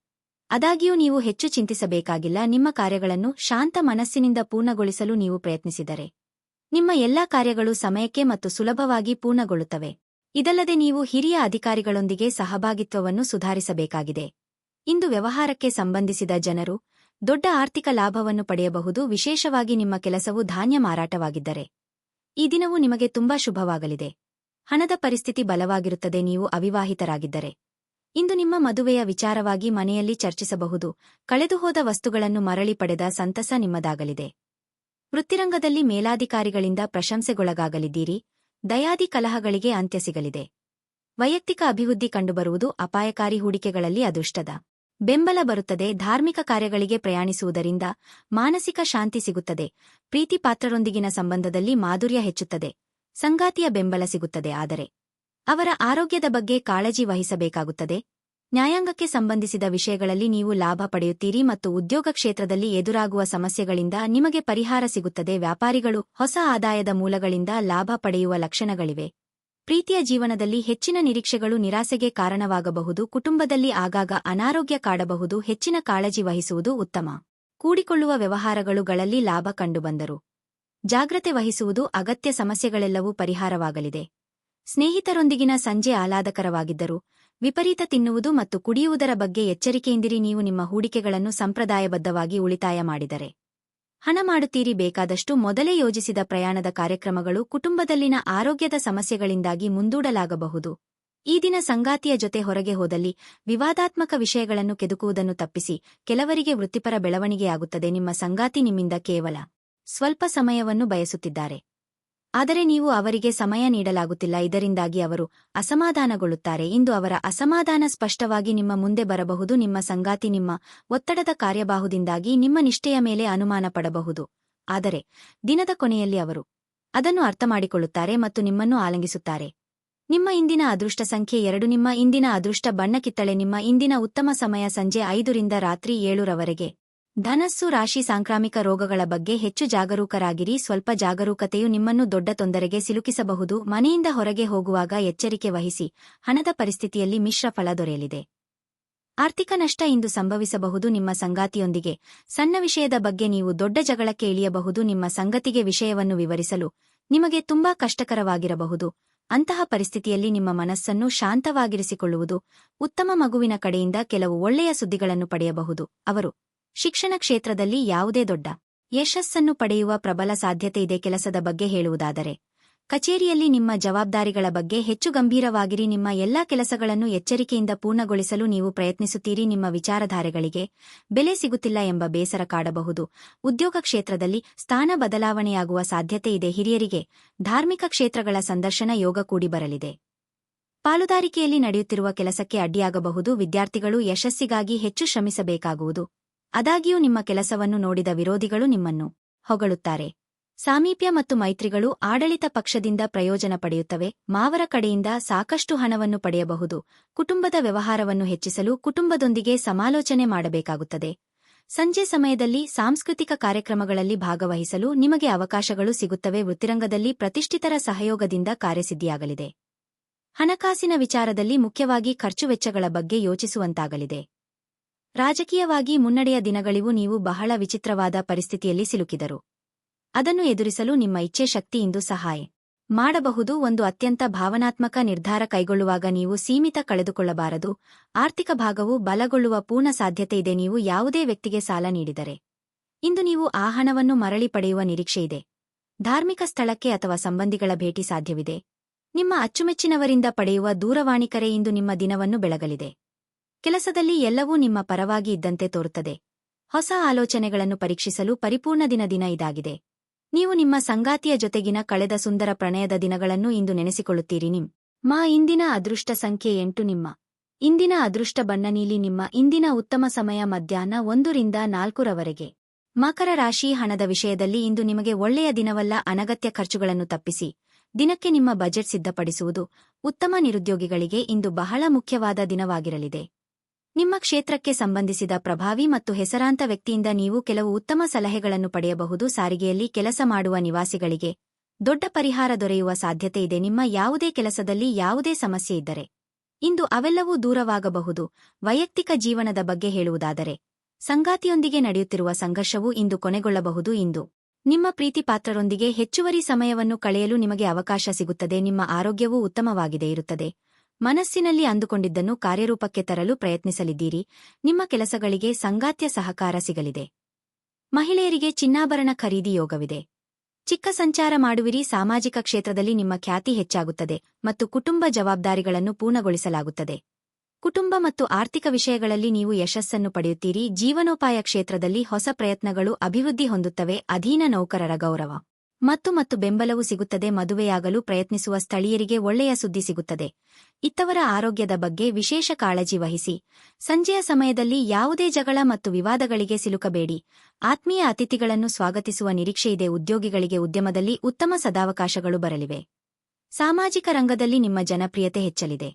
ಆದಾಗ್ಯೂ ನೀವು ಹೆಚ್ಚು ಚಿಂತಿಸಬೇಕಾಗಿಲ್ಲ. ನಿಮ್ಮ ಕಾರ್ಯಗಳನ್ನು ಶಾಂತ ಮನಸ್ಸಿನಿಂದ ಪೂರ್ಣಗೊಳಿಸಲು ನೀವು ಪ್ರಯತ್ನಿಸಿದರೆ ನಿಮ್ಮ ಎಲ್ಲಾ ಕಾರ್ಯಗಳು ಸಮಯಕ್ಕೆ ಮತ್ತು ಸುಲಭವಾಗಿ ಪೂರ್ಣಗೊಳ್ಳುತ್ತವೆ. ಇದಲ್ಲದೆ ನೀವು ಹಿರಿಯ ಅಧಿಕಾರಿಗಳೊಂದಿಗೆ ಸಹಭಾಗಿತ್ವವನ್ನು ಸುಧಾರಿಸಬೇಕಾಗಿದೆ. ಇಂದು ವ್ಯವಹಾರಕ್ಕೆ ಸಂಬಂಧಿಸಿದ ಜನರು ದೊಡ್ಡ ಆರ್ಥಿಕ ಲಾಭವನ್ನು ಪಡೆಯಬಹುದು. ವಿಶೇಷವಾಗಿ ನಿಮ್ಮ ಕೆಲಸವು ಧಾನ್ಯ ಮಾರಾಟವಾಗಿದ್ದರೆ ಈ ದಿನವು ನಿಮಗೆ ತುಂಬಾ ಶುಭವಾಗಲಿದೆ. ಹಣದ ಪರಿಸ್ಥಿತಿ ಬಲವಾಗಿರುತ್ತದೆ. ನೀವು ಅವಿವಾಹಿತರಾಗಿದ್ದರೆ ಇಂದು ನಿಮ್ಮ ಮದುವೆಯ ವಿಚಾರವಾಗಿ ಮನೆಯಲ್ಲಿ ಚರ್ಚಿಸಬಹುದು. ಕಳೆದುಹೋದ ವಸ್ತುಗಳನ್ನು ಮರಳಿ ಪಡೆದ ಸಂತಸ ನಿಮ್ಮದಾಗಲಿದೆ. ವೃತ್ತಿರಂಗದಲ್ಲಿ ಮೇಲಾಧಿಕಾರಿಗಳಿಂದ ಪ್ರಶಂಸೆಗೊಳಗಾಗಲಿದ್ದೀರಿ. ದಯಾದಿ ಕಲಹಗಳಿಗೆ ಅಂತ್ಯ ಸಿಗಲಿದೆ. ವೈಯಕ್ತಿಕ ಅಭಿವೃದ್ಧಿ ಕಂಡುಬರುವುದು. ಅಪಾಯಕಾರಿ ಹೂಡಿಕೆಗಳಲ್ಲಿ ಅದೃಷ್ಟದ ಬೆಂಬಲ ಬರುತ್ತದೆ. ಧಾರ್ಮಿಕ ಕಾರ್ಯಗಳಿಗೆ ಪ್ರಯಾಣಿಸುವುದರಿಂದ ಮಾನಸಿಕ ಶಾಂತಿ ಸಿಗುತ್ತದೆ. ಪ್ರೀತಿ ಪಾತ್ರರೊಂದಿಗಿನ ಸಂಬಂಧದಲ್ಲಿ ಮಾಧುರ್ಯ ಹೆಚ್ಚುತ್ತದೆ. ಸಂಗಾತಿಯ ಬೆಂಬಲ ಸಿಗುತ್ತದೆ. ಆದರೆ ಅವರ ಆರೋಗ್ಯದ ಬಗ್ಗೆ ಕಾಳಜಿ ವಹಿಸಬೇಕಾಗುತ್ತದೆ. ನ್ಯಾಯಾಂಗಕ್ಕೆ ಸಂಬಂಧಿಸಿದ ವಿಷಯಗಳಲ್ಲಿ ನೀವು ಲಾಭ ಪಡೆಯುತ್ತೀರಿ ಮತ್ತು ಉದ್ಯೋಗ ಕ್ಷೇತ್ರದಲ್ಲಿ ಎದುರಾಗುವ ಸಮಸ್ಯೆಗಳಿಂದ ನಿಮಗೆ ಪರಿಹಾರ ಸಿಗುತ್ತದೆ. ವ್ಯಾಪಾರಿಗಳು ಹೊಸ ಆದಾಯದ ಮೂಲಗಳಿಂದ ಲಾಭ ಪಡೆಯುವ ಲಕ್ಷಣಗಳಿವೆ. ಪ್ರೀತಿಯ ಜೀವನದಲ್ಲಿ ಹೆಚ್ಚಿನ ನಿರೀಕ್ಷೆಗಳು ನಿರಾಸೆಗೆ ಕಾರಣವಾಗಬಹುದು. ಕುಟುಂಬದಲ್ಲಿ ಆಗಾಗ ಅನಾರೋಗ್ಯ ಕಾಡಬಹುದು. ಹೆಚ್ಚಿನ ಕಾಳಜಿ ವಹಿಸುವುದು ಉತ್ತಮ. ಕೂಡಿಕೊಳ್ಳುವ ವ್ಯವಹಾರಗಳಲ್ಲಿ ಲಾಭ ಕಂಡುಬಂದರು ಜಾಗ್ರತೆ ವಹಿಸುವುದು ಅಗತ್ಯ. ಸಮಸ್ಯೆಗಳೆಲ್ಲವೂ ಪರಿಹಾರವಾಗಲಿದೆ. ಸ್ನೇಹಿತರೊಂದಿಗಿನ ಸಂಜೆ ಆಹ್ಲಾದಕರವಾಗಿದ್ದರೂ ವಿಪರೀತ ತಿನ್ನುವುದು ಮತ್ತು ಕುಡಿಯುವುದರ ಬಗ್ಗೆ ಎಚ್ಚರಿಕೆಯಿಂದಿರಿ. ನೀವು ನಿಮ್ಮ ಹೂಡಿಕೆಗಳನ್ನು ಸಂಪ್ರದಾಯಬದ್ಧವಾಗಿ ಉಳಿತಾಯ ಮಾಡಿದರೆ ಹಣ ಮಾಡುತ್ತೀರಿ. ಬೇಕಾದಷ್ಟು ಮೊದಲೇ ಯೋಜಿಸಿದ ಪ್ರಯಾಣದ ಕಾರ್ಯಕ್ರಮಗಳು ಕುಟುಂಬದಲ್ಲಿನ ಆರೋಗ್ಯದ ಸಮಸ್ಯೆಗಳಿಂದಾಗಿ ಮುಂದೂಡಲಾಗಬಹುದು. ಈ ದಿನ ಸಂಗಾತಿಯ ಜೊತೆ ಹೊರಗೆ ಹೋದಲ್ಲಿ ವಿವಾದಾತ್ಮಕ ವಿಷಯಗಳನ್ನು ಕೆದಕುವುದನ್ನು ತಪ್ಪಿಸಿ. ಕೆಲವರಿಗೆ ವೃತ್ತಿಪರ ಬೆಳವಣಿಗೆಯಾಗುತ್ತದೆ. ನಿಮ್ಮ ಸಂಗಾತಿ ನಿಮ್ಮಿಂದ ಕೇವಲ ಸ್ವಲ್ಪ ಸಮಯವನ್ನು ಬಯಸುತ್ತಿದ್ದಾರೆ, ಆದರೆ ನೀವು ಅವರಿಗೆ ಸಮಯ ನೀಡಲಾಗುತ್ತಿಲ್ಲ. ಇದರಿಂದಾಗಿ ಅವರು ಅಸಮಾಧಾನಗೊಳ್ಳುತ್ತಾರೆ. ಇಂದು ಅವರ ಅಸಮಾಧಾನ ಸ್ಪಷ್ಟವಾಗಿ ನಿಮ್ಮ ಮುಂದೆ ಬರಬಹುದು. ನಿಮ್ಮ ಸಂಗಾತಿ ನಿಮ್ಮ ಒತ್ತಡದ ಕಾರ್ಯಬಾಹುದಿಂದಾಗಿ ನಿಮ್ಮ ನಿಷ್ಠೆಯ ಮೇಲೆ ಅನುಮಾನ ಪಡಬಹುದು. ಆದರೆ ದಿನದ ಕೊನೆಯಲ್ಲಿ ಅವರು ಅದನ್ನು ಅರ್ಥಮಾಡಿಕೊಳ್ಳುತ್ತಾರೆ ಮತ್ತು ನಿಮ್ಮನ್ನು ಆಲಿಂಗಿಸುತ್ತಾರೆ. ನಿಮ್ಮ ಇಂದಿನ ಅದೃಷ್ಟ ಸಂಖ್ಯೆ 2. ನಿಮ್ಮ ಇಂದಿನ ಅದೃಷ್ಟ ಬಣ್ಣ ಕಿತ್ತಳೆ. ನಿಮ್ಮ ಇಂದಿನ ಉತ್ತಮ ಸಮಯ ಸಂಜೆ 5 ರಿಂದ ರಾತ್ರಿ 7 ರವರೆಗೆ. ಧನಸ್ಸು ರಾಶಿ. ಸಾಂಕ್ರಾಮಿಕ ರೋಗಗಳ ಬಗ್ಗೆ ಹೆಚ್ಚು ಜಾಗರೂಕರಾಗಿರಿ. ಸ್ವಲ್ಪ ಜಾಗರೂಕತೆಯು ನಿಮ್ಮನ್ನು ದೊಡ್ಡ ತೊಂದರೆಗೆ ಸಿಲುಕಿಸಬಹುದು. ಮನೆಯಿಂದ ಹೊರಗೆ ಹೋಗುವಾಗ ಎಚ್ಚರಿಕೆ ವಹಿಸಿ. ಹಣದ ಪರಿಸ್ಥಿತಿಯಲ್ಲಿ ಮಿಶ್ರ ಫಲ ದೊರೆಯಲಿದೆ. ಆರ್ಥಿಕ ನಷ್ಟ ಇಂದು ಸಂಭವಿಸಬಹುದು. ನಿಮ್ಮ ಸಂಗಾತಿಯೊಂದಿಗೆ ಸಣ್ಣ ವಿಷಯದ ಬಗ್ಗೆ ನೀವು ದೊಡ್ಡ ಜಗಳಕ್ಕೆ ಇಳಿಯಬಹುದು. ನಿಮ್ಮ ಸಂಗತಿಗೆ ವಿಷಯವನ್ನು ವಿವರಿಸಲು ನಿಮಗೆ ತುಂಬಾ ಕಷ್ಟಕರವಾಗಿರಬಹುದು. ಅಂತಹ ಪರಿಸ್ಥಿತಿಯಲ್ಲಿ ನಿಮ್ಮ ಮನಸ್ಸನ್ನು ಶಾಂತವಾಗಿರಿಸಿಕೊಳ್ಳುವುದು ಉತ್ತಮ. ಮಗುವಿನ ಕಡೆಯಿಂದ ಕೆಲವು ಒಳ್ಳೆಯ ಸುದ್ದಿಗಳನ್ನು ಪಡೆಯಬಹುದು. ಅವರು ಶಿಕ್ಷಣ ಕ್ಷೇತ್ರದಲ್ಲಿ ಯಾವುದೇ ದೊಡ್ಡ ಯಶಸ್ಸನ್ನು ಪಡೆಯುವ ಪ್ರಬಲ ಸಾಧ್ಯತೆಯಿದೆ. ಕೆಲಸದ ಬಗ್ಗೆ ಹೇಳುವುದಾದರೆ, ಕಚೇರಿಯಲ್ಲಿ ನಿಮ್ಮ ಜವಾಬ್ದಾರಿಗಳ ಬಗ್ಗೆ ಹೆಚ್ಚು ಗಂಭೀರವಾಗಿರಿ. ನಿಮ್ಮ ಎಲ್ಲಾ ಕೆಲಸಗಳನ್ನು ಎಚ್ಚರಿಕೆಯಿಂದ ಪೂರ್ಣಗೊಳಿಸಲು ನೀವು ಪ್ರಯತ್ನಿಸುತ್ತೀರಿ. ನಿಮ್ಮ ವಿಚಾರಧಾರೆಗಳಿಗೆ ಬೆಲೆ ಸಿಗುತ್ತಿಲ್ಲ ಎಂಬ ಬೇಸರ ಕಾಡಬಹುದು. ಉದ್ಯೋಗ ಕ್ಷೇತ್ರದಲ್ಲಿ ಸ್ಥಾನ ಬದಲಾವಣೆಯಾಗುವ ಸಾಧ್ಯತೆಯಿದೆ. ಹಿರಿಯರಿಗೆ ಧಾರ್ಮಿಕ ಕ್ಷೇತ್ರಗಳ ಸಂದರ್ಶನ ಯೋಗ ಕೂಡಿ ಬರಲಿದೆ. ಪಾಲುದಾರಿಕೆಯಲ್ಲಿ ನಡೆಯುತ್ತಿರುವ ಕೆಲಸಕ್ಕೆ ಅಡ್ಡಿಯಾಗಬಹುದು. ವಿದ್ಯಾರ್ಥಿಗಳು ಯಶಸ್ಸಿಗಾಗಿ ಹೆಚ್ಚು ಶ್ರಮಿಸಬೇಕಾಗುವುದು. ಆದಾಗ್ಯೂ ನಿಮ್ಮ ಕೆಲಸವನ್ನು ನೋಡಿದ ವಿರೋಧಿಗಳು ನಿಮ್ಮನ್ನು ಹೊಗಳುತ್ತಾರೆ. ಸಾಮೀಪ್ಯ ಮತ್ತು ಮೈತ್ರಿಗಳು ಆಡಳಿತ ಪಕ್ಷದಿಂದ ಪ್ರಯೋಜನ ಪಡೆಯುತ್ತವೆ. ಮಾವರ ಕಡೆಯಿಂದ ಸಾಕಷ್ಟು ಹಣವನ್ನು ಪಡೆಯಬಹುದು. ಕುಟುಂಬದ ವ್ಯವಹಾರವನ್ನು ಹೆಚ್ಚಿಸಲು ಕುಟುಂಬದೊಂದಿಗೆ ಸಮಾಲೋಚನೆ ಮಾಡಬೇಕಾಗುತ್ತದೆ. ಸಂಜೆ ಸಮಯದಲ್ಲಿ ಸಾಂಸ್ಕೃತಿಕ ಕಾರ್ಯಕ್ರಮಗಳಲ್ಲಿ ಭಾಗವಹಿಸಲು ನಿಮಗೆ ಅವಕಾಶಗಳು ಸಿಗುತ್ತವೆ. ವೃತ್ತಿರಂಗದಲ್ಲಿ ಪ್ರತಿಷ್ಠಿತರ ಸಹಯೋಗದಿಂದ ಕಾರ್ಯಸಿದ್ಧಿಯಾಗಲಿದೆ. ಹಣಕಾಸಿನ ವಿಚಾರದಲ್ಲಿ ಮುಖ್ಯವಾಗಿ ಖರ್ಚು ವೆಚ್ಚಗಳ ಬಗ್ಗೆ ಯೋಚಿಸುವಂತಾಗಲಿದೆ. ರಾಜಕೀಯವಾಗಿ ಮುನ್ನಡೆಯ ದಿನಗಳಿವು. ನೀವು ಬಹಳ ವಿಚಿತ್ರವಾದ ಪರಿಸ್ಥಿತಿಯಲ್ಲಿ ಸಿಲುಕಿದರು. ಅದನ್ನು ಎದುರಿಸಲು ನಿಮ್ಮ ಇಚ್ಛೆ ಶಕ್ತಿ ಇಂದು ಸಹಾಯ ಮಾಡಬಹುದು. ಒಂದು ಅತ್ಯಂತ ಭಾವನಾತ್ಮಕ ನಿರ್ಧಾರ ಕೈಗೊಳ್ಳುವಾಗ ನೀವು ಸೀಮಿತ ಕಳೆದುಕೊಳ್ಳಬಾರದು. ಆರ್ಥಿಕ ಭಾಗವು ಬಲಗೊಳ್ಳುವ ಪೂರ್ಣ ಸಾಧ್ಯತೆಯಿದೆ. ನೀವು ಯಾವುದೇ ವ್ಯಕ್ತಿಗೆ ಸಾಲ ನೀಡಿದರೆ ಇಂದು ನೀವು ಆ ಹಣವನ್ನು ಮರಳಿ ಪಡೆಯುವ ನಿರೀಕ್ಷೆಯಿದೆ. ಧಾರ್ಮಿಕ ಸ್ಥಳಕ್ಕೆ ಅಥವಾ ಸಂಬಂಧಿಗಳ ಭೇಟಿ ಸಾಧ್ಯವಿದೆ. ನಿಮ್ಮ ಅಚ್ಚುಮೆಚ್ಚಿನವರಿಂದ ಪಡೆಯುವ ದೂರವಾಣಿ ಕರೆ ಇಂದು ನಿಮ್ಮ ದಿನವನ್ನು ಬೆಳಗಲಿದೆ. ಕೆಲಸದಲ್ಲಿ ಎಲ್ಲವೂ ನಿಮ್ಮ ಪರವಾಗಿ ಇದ್ದಂತೆ ತೋರುತ್ತದೆ. ಹೊಸ ಆಲೋಚನೆಗಳನ್ನು ಪರೀಕ್ಷಿಸಲು ಪರಿಪೂರ್ಣ ದಿನ ಇದಾಗಿದೆ. ನೀವು ನಿಮ್ಮ ಸಂಗಾತಿಯ ಜೊತೆಗಿನ ಕಳೆದ ಸುಂದರ ಪ್ರಣಯದ ದಿನಗಳನ್ನು ಇಂದು ನೆನೆಸಿಕೊಳ್ಳುತ್ತೀರಿ. ನಿಮ್ಮ ಇಂದಿನ ಅದೃಷ್ಟ ಸಂಖ್ಯೆ 8. ನಿಮ್ಮ ಇಂದಿನ ಅದೃಷ್ಟ ಬಣ್ಣ ನೀಲಿ. ನಿಮ್ಮ ಇಂದಿನ ಉತ್ತಮ ಸಮಯ ಮಧ್ಯಾಹ್ನ 1 ರಿಂದ 4 ರವರೆಗೆ. ಮಕರ ರಾಶಿ. ಹಣದ ವಿಷಯದಲ್ಲಿ ಇಂದು ನಿಮಗೆ ಒಳ್ಳೆಯ ದಿನವಲ್ಲ. ಅನಗತ್ಯ ಖರ್ಚುಗಳನ್ನು ತಪ್ಪಿಸಿ ದಿನಕ್ಕೆ ನಿಮ್ಮ ಬಜೆಟ್ ಸಿದ್ಧಪಡಿಸುವುದು ಉತ್ತಮ. ನಿರುದ್ಯೋಗಿಗಳಿಗೆ ಇಂದು ಬಹಳ ಮುಖ್ಯವಾದ ದಿನವಾಗಿರಲಿದೆ. ನಿಮ್ಮ ಕ್ಷೇತ್ರಕ್ಕೆ ಸಂಬಂಧಿಸಿದ ಪ್ರಭಾವಿ ಮತ್ತು ಹೆಸರಾಂತ ವ್ಯಕ್ತಿಯಿಂದ ನೀವು ಕೆಲವು ಉತ್ತಮ ಸಲಹೆಗಳನ್ನು ಪಡೆಯಬಹುದು. ಸಾರಿಗೆಯಲ್ಲಿ ಕೆಲಸ ಮಾಡುವ ನಿವಾಸಿಗಳಿಗೆ ದೊಡ್ಡ ಪರಿಹಾರ ದೊರೆಯುವ ಸಾಧ್ಯತೆಯಿದೆ. ನಿಮ್ಮ ಯಾವುದೇ ಕೆಲಸದಲ್ಲಿ ಯಾವುದೇ ಸಮಸ್ಯೆ ಇದ್ದರೆ ಇಂದು ಅವೆಲ್ಲವೂ ದೂರವಾಗಬಹುದು. ವೈಯಕ್ತಿಕ ಜೀವನದ ಬಗ್ಗೆ ಹೇಳುವುದಾದರೆ ಸಂಗಾತಿಯೊಂದಿಗೆ ನಡೆಯುತ್ತಿರುವ ಸಂಘರ್ಷವು ಇಂದು ಕೊನೆಗೊಳ್ಳಬಹುದು. ಇಂದು ನಿಮ್ಮ ಪ್ರೀತಿಪಾತ್ರರೊಂದಿಗೆ ಹೆಚ್ಚುವರಿ ಸಮಯವನ್ನು ಕಳೆಯಲು ನಿಮಗೆ ಅವಕಾಶ ಸಿಗುತ್ತದೆ. ನಿಮ್ಮ ಆರೋಗ್ಯವೂ ಉತ್ತಮವಾಗಿದೆ ಇರುತ್ತದೆ. ಮನಸ್ಸಿನಲ್ಲಿ ಅಂದುಕೊಂಡಿದ್ದನ್ನು ಕಾರ್ಯರೂಪಕ್ಕೆ ತರಲು ಪ್ರಯತ್ನಿಸಲಿದ್ದೀರಿ. ನಿಮ್ಮ ಕೆಲಸಗಳಿಗೆ ಸಂಗಾತಿಯ ಸಹಕಾರ ಸಿಗಲಿದೆ. ಮಹಿಳೆಯರಿಗೆ ಚಿನ್ನಾಭರಣ ಖರೀದಿ ಯೋಗವಿದೆ. ಚಿಕ್ಕ ಸಂಚಾರ ಮಾಡುವಿರಿ. ಸಾಮಾಜಿಕ ಕ್ಷೇತ್ರದಲ್ಲಿ ನಿಮ್ಮ ಖ್ಯಾತಿ ಹೆಚ್ಚಾಗುತ್ತದೆ ಮತ್ತು ಕುಟುಂಬ ಜವಾಬ್ದಾರಿಗಳನ್ನು ಪೂರ್ಣಗೊಳಿಸಲಾಗುತ್ತದೆ. ಕುಟುಂಬ ಮತ್ತು ಆರ್ಥಿಕ ವಿಷಯಗಳಲ್ಲಿ ನೀವು ಯಶಸ್ಸನ್ನು ಪಡೆಯುತ್ತೀರಿ. ಜೀವನೋಪಾಯ ಕ್ಷೇತ್ರದಲ್ಲಿ ಹೊಸ ಪ್ರಯತ್ನಗಳು ಅಭಿವೃದ್ಧಿ ಹೊಂದುತ್ತವೆ. ಅಧೀನ ನೌಕರರ ಗೌರವ ಮತ್ತು ಬೆಂಬಲವೂ ಸಿಗುತ್ತದೆ. ಮದುವೆಯಾಗಲು ಪ್ರಯತ್ನಿಸುವ ಸ್ಥಳೀಯರಿಗೆ ಒಳ್ಳೆಯ ಸುದ್ದಿ ಸಿಗುತ್ತದೆ. ಇತ್ತವರ ಆರೋಗ್ಯದ ಬಗ್ಗೆ ವಿಶೇಷ ಕಾಳಜಿ ವಹಿಸಿ. ಸಂಜೆಯ ಸಮಯದಲ್ಲಿ ಯಾವುದೇ ಜಗಳ ಮತ್ತು ವಿವಾದಗಳಿಗೆ ಸಿಲುಕಬೇಡಿ. ಆತ್ಮೀಯ ಅತಿಥಿಗಳನ್ನು ಸ್ವಾಗತಿಸುವ ನಿರೀಕ್ಷೆಯಿದೆ. ಉದ್ಯೋಗಿಗಳಿಗೆ ಉದ್ಯಮದಲ್ಲಿ ಉತ್ತಮ ಸದಾವಕಾಶಗಳು ಬರಲಿವೆ. ಸಾಮಾಜಿಕ ರಂಗದಲ್ಲಿ ನಿಮ್ಮ ಜನಪ್ರಿಯತೆ ಹೆಚ್ಚಲಿದೆ.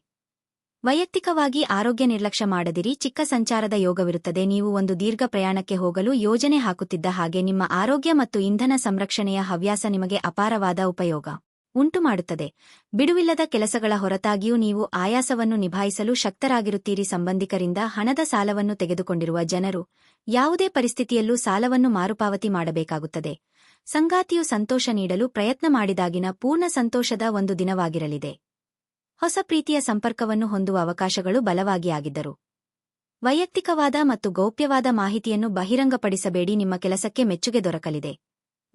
ವೈಯಕ್ತಿಕವಾಗಿ ಆರೋಗ್ಯ ನಿರ್ಲಕ್ಷ್ಯ ಮಾಡದಿರಿ. ಚಿಕ್ಕ ಸಂಚಾರದ ಯೋಗವಿರುತ್ತದೆ. ನೀವು ಒಂದು ದೀರ್ಘ ಪ್ರಯಾಣಕ್ಕೆ ಹೋಗಲು ಯೋಜನೆ ಹಾಕುತ್ತಿದ್ದ ಹಾಗೆ ನಿಮ್ಮ ಆರೋಗ್ಯ ಮತ್ತು ಇಂಧನ ಸಂರಕ್ಷಣೆಯ ಹವ್ಯಾಸ ನಿಮಗೆ ಅಪಾರವಾದ ಉಪಯೋಗ ಉಂಟುಮಾಡುತ್ತದೆ. ಬಿಡುವಿಲ್ಲದ ಕೆಲಸಗಳ ಹೊರತಾಗಿಯೂ ನೀವು ಆಯಾಸವನ್ನು ನಿಭಾಯಿಸಲು ಶಕ್ತರಾಗಿರುತ್ತೀರಿ. ಸಂಬಂಧಿಕರಿಂದ ಹಣದ ಸಾಲವನ್ನು ತೆಗೆದುಕೊಂಡಿರುವ ಜನರು ಯಾವುದೇ ಪರಿಸ್ಥಿತಿಯಲ್ಲೂ ಸಾಲವನ್ನು ಮರುಪಾವತಿ ಮಾಡಬೇಕಾಗುತ್ತದೆ. ಸಂಗಾತಿಯು ಸಂತೋಷ ನೀಡಲು ಪ್ರಯತ್ನ ಮಾಡಿದಾಗಿನ ಪೂರ್ಣ ಸಂತೋಷದ ಒಂದು ದಿನವಾಗಿರಲಿದೆ. ಹೊಸ ಪ್ರೀತಿಯ ಸಂಪರ್ಕವನ್ನು ಹೊಂದುವ ಅವಕಾಶಗಳು ಬಲವಾಗಿ ಆಗಿದ್ದರು. ವೈಯಕ್ತಿಕವಾದ ಮತ್ತು ಗೌಪ್ಯವಾದ ಮಾಹಿತಿಯನ್ನು ಬಹಿರಂಗಪಡಿಸಬೇಡಿ. ನಿಮ್ಮ ಕೆಲಸಕ್ಕೆ ಮೆಚ್ಚುಗೆ ದೊರಕಲಿದೆ.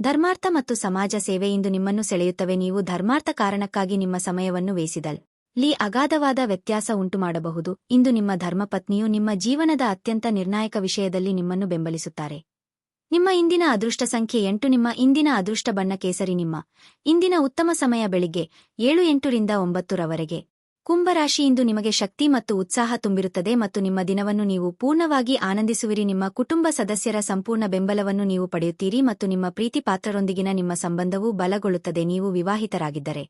ಧರ್ಮಾರ್ಥ ಮತ್ತು ಸಮಾಜ ಸೇವೆ ಇಂದು ನಿಮ್ಮನ್ನು ಸೆಳೆಯುತ್ತವೆ. ನೀವು ಧರ್ಮಾರ್ಥ ಕಾರಣಕ್ಕಾಗಿ ನಿಮ್ಮ ಸಮಯವನ್ನು ವೇಸಿದಲ್ಲಿ ಅಗಾಧವಾದ ವ್ಯತ್ಯಾಸ ಉಂಟುಮಾಡಬಹುದು. ಇಂದು ನಿಮ್ಮ ಧರ್ಮಪತ್ನಿಯು ನಿಮ್ಮ ಜೀವನದ ಅತ್ಯಂತ ನಿರ್ಣಾಯಕ ವಿಷಯದಲ್ಲಿ ನಿಮ್ಮನ್ನು ಬೆಂಬಲಿಸುತ್ತಾರೆ. ನಿಮ್ಮ ಇಂದಿನ ಅದೃಷ್ಟ ಸಂಖ್ಯೆ 8. ನಿಮ್ಮ ಇಂದಿನ ಅದೃಷ್ಟ ಬಣ್ಣ ಕೇಸರಿ. ನಿಮ್ಮ ಇಂದಿನ ಉತ್ತಮ ಸಮಯ ಬೆಳಿಗ್ಗೆ 7-8 ರಿಂದ 9 ರವರೆಗೆ. ಕುಂಭರಾಶಿ. ಇಂದು ನಿಮಗೆ ಶಕ್ತಿ ಮತ್ತು ಉತ್ಸಾಹ ತುಂಬಿರುತ್ತದೆ ಮತ್ತು ನಿಮ್ಮ ದಿನವನ್ನು ನೀವು ಪೂರ್ಣವಾಗಿ ಆನಂದಿಸುವಿರಿ. ನಿಮ್ಮ ಕುಟುಂಬ ಸದಸ್ಯರ ಸಂಪೂರ್ಣ ಬೆಂಬಲವನ್ನು ನೀವು ಪಡೆಯುತ್ತೀರಿ ಮತ್ತು ನಿಮ್ಮ ಪ್ರೀತಿಪಾತ್ರರೊಂದಿಗಿನ ನಿಮ್ಮ ಸಂಬಂಧವು ಬಲಗೊಳ್ಳುತ್ತದೆ. ನೀವು ವಿವಾಹಿತರಾಗಿದ್ದರೆ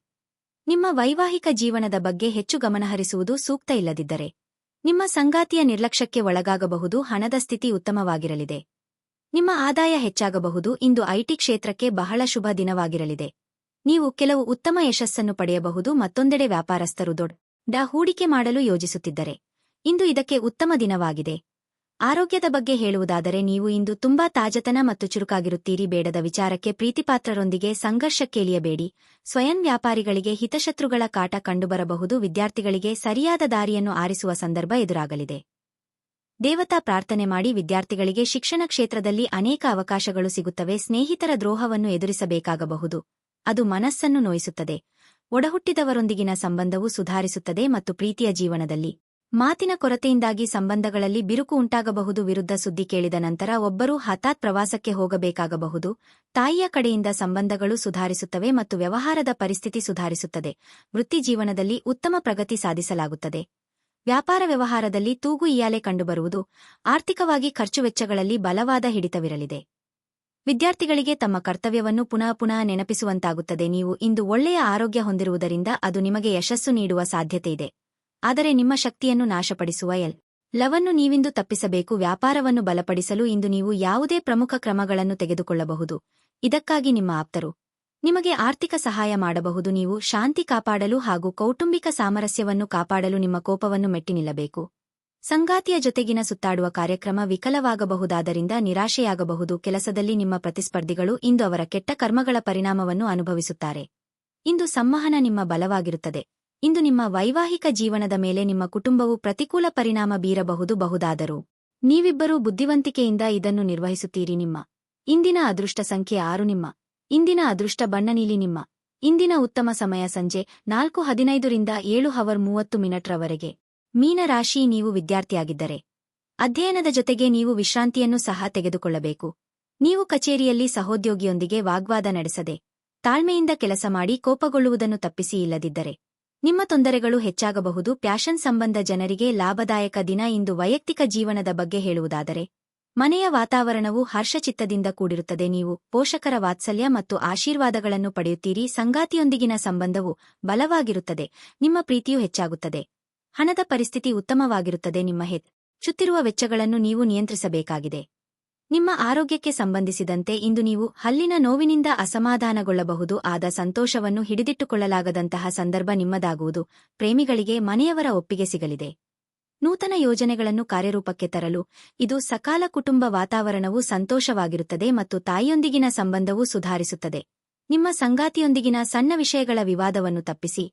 ನಿಮ್ಮ ವೈವಾಹಿಕ ಜೀವನದ ಬಗ್ಗೆ ಹೆಚ್ಚು ಗಮನಹರಿಸುವುದು ಸೂಕ್ತ. ಇಲ್ಲದಿದ್ದರೆ ನಿಮ್ಮ ಸಂಗಾತಿಯ ನಿರ್ಲಕ್ಷ್ಯಕ್ಕೆ ಒಳಗಾಗಬಹುದು. ಹಣದ ಸ್ಥಿತಿ ಉತ್ತಮವಾಗಿರಲಿದೆ. ನಿಮ್ಮ ಆದಾಯ ಹೆಚ್ಚಾಗಬಹುದು. ಇಂದು ಐಟಿ ಕ್ಷೇತ್ರಕ್ಕೆ ಬಹಳ ಶುಭ ದಿನವಾಗಿರಲಿದೆ. ನೀವು ಕೆಲವು ಉತ್ತಮ ಯಶಸ್ಸನ್ನು ಪಡೆಯಬಹುದು. ಮತ್ತೊಂದೆಡೆ ವ್ಯಾಪಾರಸ್ಥರು ದೊಡ್ಡ ಹೂಡಿಕೆ ಮಾಡಲು ಯೋಜಿಸುತ್ತಿದ್ದರೆ ಇಂದು ಇದಕ್ಕೆ ಉತ್ತಮ ದಿನವಾಗಿದೆ. ಆರೋಗ್ಯದ ಬಗ್ಗೆ ಹೇಳುವುದಾದರೆ ನೀವು ಇಂದು ತುಂಬಾ ತಾಜತನ ಮತ್ತು ಚುರುಕಾಗಿರುತ್ತೀರಿ. ಬೇಡದ ವಿಚಾರಕ್ಕೆ ಪ್ರೀತಿಪಾತ್ರರೊಂದಿಗೆ ಸಂಘರ್ಷಕ್ಕಿಳಿಯಬೇಡಿ. ಸ್ವಯಂ ವ್ಯಾಪಾರಿಗಳಿಗೆ ಹಿತಶತ್ರುಗಳ ಕಾಟ ಕಂಡುಬರಬಹುದು. ವಿದ್ಯಾರ್ಥಿಗಳಿಗೆ ಸರಿಯಾದ ದಾರಿಯನ್ನು ಆರಿಸುವ ಸಂದರ್ಭ ಎದುರಾಗಲಿದೆ. ದೇವತಾ ಪ್ರಾರ್ಥನೆ ಮಾಡಿ. ವಿದ್ಯಾರ್ಥಿಗಳಿಗೆ ಶಿಕ್ಷಣ ಕ್ಷೇತ್ರದಲ್ಲಿ ಅನೇಕ ಅವಕಾಶಗಳು ಸಿಗುತ್ತವೆ. ಸ್ನೇಹಿತರ ದ್ರೋಹವನ್ನು ಎದುರಿಸಬೇಕಾಗಬಹುದು. ಅದು ಮನಸ್ಸನ್ನು ನೋಯಿಸುತ್ತದೆ. ಒಡಹುಟ್ಟಿದವರೊಂದಿಗಿನ ಸಂಬಂಧವು ಸುಧಾರಿಸುತ್ತದೆ ಮತ್ತು ಪ್ರೀತಿಯ ಜೀವನದಲ್ಲಿ ಮಾತಿನ ಕೊರತೆಯಿಂದಾಗಿ ಸಂಬಂಧಗಳಲ್ಲಿ ಬಿರುಕು ಉಂಟಾಗಬಹುದು. ವಿರುದ್ಧ ಸುದ್ದಿ ಕೇಳಿದ ನಂತರ ಒಬ್ಬರು ಹಠಾತ್ ಪ್ರವಾಸಕ್ಕೆ ಹೋಗಬೇಕಾಗಬಹುದು. ತಾಯಿಯ ಕಡೆಯಿಂದ ಸಂಬಂಧಗಳು ಸುಧಾರಿಸುತ್ತವೆ ಮತ್ತು ವ್ಯವಹಾರದ ಪರಿಸ್ಥಿತಿ ಸುಧಾರಿಸುತ್ತದೆ. ವೃತ್ತಿ ಜೀವನದಲ್ಲಿ ಉತ್ತಮ ಪ್ರಗತಿ ಸಾಧಿಸಲಾಗುತ್ತದೆ. ವ್ಯಾಪಾರ ವ್ಯವಹಾರದಲ್ಲಿ ತೂಗು ಇಯಾಲೆ ಕಂಡುಬರುವುದು. ಆರ್ಥಿಕವಾಗಿ ಖರ್ಚು ವೆಚ್ಚಗಳಲ್ಲಿ ಬಲವಾದ ಹಿಡಿತವಿರಲಿದೆ. ವಿದ್ಯಾರ್ಥಿಗಳಿಗೆ ತಮ್ಮ ಕರ್ತವ್ಯವನ್ನು ಪುನಃ ನೆನಪಿಸುವಂತಾಗುತ್ತದೆ. ನೀವು ಇಂದು ಒಳ್ಳೆಯ ಆರೋಗ್ಯ ಹೊಂದಿರುವುದರಿಂದ ಅದು ನಿಮಗೆ ಯಶಸ್ಸು ನೀಡುವ ಸಾಧ್ಯತೆಯಿದೆ. ಆದರೆ ನಿಮ್ಮ ಶಕ್ತಿಯನ್ನು ನಾಶಪಡಿಸುವ ಎಲ್ಲವನ್ನೂ ನೀವಿಂದು ತಪ್ಪಿಸಬೇಕು. ವ್ಯಾಪಾರವನ್ನು ಬಲಪಡಿಸಲು ಇಂದು ನೀವು ಯಾವುದೇ ಪ್ರಮುಖ ಕ್ರಮಗಳನ್ನು ತೆಗೆದುಕೊಳ್ಳಬಹುದು. ಇದಕ್ಕಾಗಿ ನಿಮ್ಮ ಆಪ್ತರು ನಿಮಗೆ ಆರ್ಥಿಕ ಸಹಾಯ ಮಾಡಬಹುದು. ನೀವು ಶಾಂತಿ ಕಾಪಾಡಲು ಹಾಗೂ ಕೌಟುಂಬಿಕ ಸಾಮರಸ್ಯವನ್ನು ಕಾಪಾಡಲು ನಿಮ್ಮ ಕೋಪವನ್ನು ಮೆಟ್ಟಿ ನಿಲ್ಲಬೇಕು. ಸಂಗಾತಿಯ ಜೊತೆಗಿನ ಸುತ್ತಾಡುವ ಕಾರ್ಯಕ್ರಮ ವಿಫಲವಾಗಬಹುದಾದ್ದರಿಂದ ನಿರಾಶೆಯಾಗಬಹುದು. ಕೆಲಸದಲ್ಲಿ ನಿಮ್ಮ ಪ್ರತಿಸ್ಪರ್ಧಿಗಳು ಇಂದು ಅವರ ಕೆಟ್ಟ ಕರ್ಮಗಳ ಪರಿಣಾಮವನ್ನು ಅನುಭವಿಸುತ್ತಾರೆ. ಇಂದು ಸಂವಹನ ನಿಮ್ಮ ಬಲವಾಗಿರುತ್ತದೆ. ಇಂದು ನಿಮ್ಮ ವೈವಾಹಿಕ ಜೀವನದ ಮೇಲೆ ನಿಮ್ಮ ಕುಟುಂಬವು ಪ್ರತಿಕೂಲ ಪರಿಣಾಮ ಬೀರಬಹುದಾದರೂ ನೀವಿಬ್ಬರೂ ಬುದ್ಧಿವಂತಿಕೆಯಿಂದ ಇದನ್ನು ನಿರ್ವಹಿಸುತ್ತೀರಿ. ನಿಮ್ಮ ಇಂದಿನ ಅದೃಷ್ಟ ಸಂಖ್ಯೆ 6. ನಿಮ್ಮ ಇಂದಿನ ಅದೃಷ್ಟ ಬಣ್ಣ ನೀಲಿ. ನಿಮ್ಮ ಇಂದಿನ ಉತ್ತಮ ಸಮಯ ಸಂಜೆ 4:15 ರಿಂದ 7:30 ರವರೆಗೆ. ಮೀನ ರಾಶಿ, ನೀವು ವಿದ್ಯಾರ್ಥಿಯಾಗಿದ್ದರೆ ಅಧ್ಯಯನದ ಜೊತೆಗೆ ನೀವು ವಿಶ್ರಾಂತಿಯನ್ನು ಸಹ ತೆಗೆದುಕೊಳ್ಳಬೇಕು. ನೀವು ಕಚೇರಿಯಲ್ಲಿ ಸಹೋದ್ಯೋಗಿಯೊಂದಿಗೆ ವಾಗ್ವಾದ ನಡೆಸದೆ ತಾಳ್ಮೆಯಿಂದ ಕೆಲಸ ಮಾಡಿ ಕೋಪಗೊಳ್ಳುವುದನ್ನು ತಪ್ಪಿಸಿ. ಇಲ್ಲದಿದ್ದರೆ ನಿಮ್ಮ ತೊಂದರೆಗಳು ಹೆಚ್ಚಾಗಬಹುದು. ಪ್ಯಾಷನ್ ಸಂಬಂಧ ಜನರಿಗೆ ಲಾಭದಾಯಕ ದಿನ. ಇಂದು ವೈಯಕ್ತಿಕ ಜೀವನದ ಬಗ್ಗೆ ಹೇಳುವುದಾದರೆ ಮನೆಯ ವಾತಾವರಣವು ಹರ್ಷಚಿತ್ತದಿಂದ ಕೂಡಿರುತ್ತದೆ. ನೀವು ಪೋಷಕರ ವಾತ್ಸಲ್ಯ ಮತ್ತು ಆಶೀರ್ವಾದಗಳನ್ನು ಪಡೆಯುತ್ತೀರಿ. ಸಂಗಾತಿಯೊಂದಿಗಿನ ಸಂಬಂಧವು ಬಲವಾಗಿರುತ್ತದೆ. ನಿಮ್ಮ ಪ್ರೀತಿಯೂ ಹೆಚ್ಚಾಗುತ್ತದೆ. ಹಣದ ಪರಿಸ್ಥಿತಿ ಉತ್ತಮವಾಗಿರುತ್ತದೆ. ನಿಮ್ಮ ಹೆಚ್ಚುತ್ತಿರುವ ವೆಚ್ಚಗಳನ್ನು ನೀವು ನಿಯಂತ್ರಿಸಬೇಕಾಗಿದೆ. ನಿಮ್ಮ ಆರೋಗ್ಯಕ್ಕೆ ಸಂಬಂಧಿಸಿದಂತೆ ಇಂದು ನೀವು ಹಲ್ಲಿನ ನೋವಿನಿಂದ ಅಸಮಾಧಾನಗೊಳ್ಳಬಹುದು. ಆದ ಸಂತೋಷವನ್ನು ಹಿಡಿದಿಟ್ಟುಕೊಳ್ಳಲಾಗದಂತಹ ಸಂದರ್ಭ ನಿಮ್ಮದಾಗುವುದು. ಪ್ರೇಮಿಗಳಿಗೆ ಮನೆಯವರ ಒಪ್ಪಿಗೆ ಸಿಗಲಿದೆ. ನೂತನ ಯೋಜನೆಗಳನ್ನು ಕಾರ್ಯರೂಪಕ್ಕೆ ತರಲು ಇದು ಸಕಾಲ. ಕುಟುಂಬ ವಾತಾವರಣವು ಸಂತೋಷವಾಗಿರುತ್ತದೆ ಮತ್ತು ತಾಯಿಯೊಂದಿಗಿನ ಸಂಬಂಧವು ಸುಧಾರಿಸುತ್ತದೆ. ನಿಮ್ಮ ಸಂಗಾತಿಯೊಂದಿಗಿನ ಸಣ್ಣ ವಿಷಯಗಳ ವಿವಾದವನ್ನು ತಪ್ಪಿಸಿ.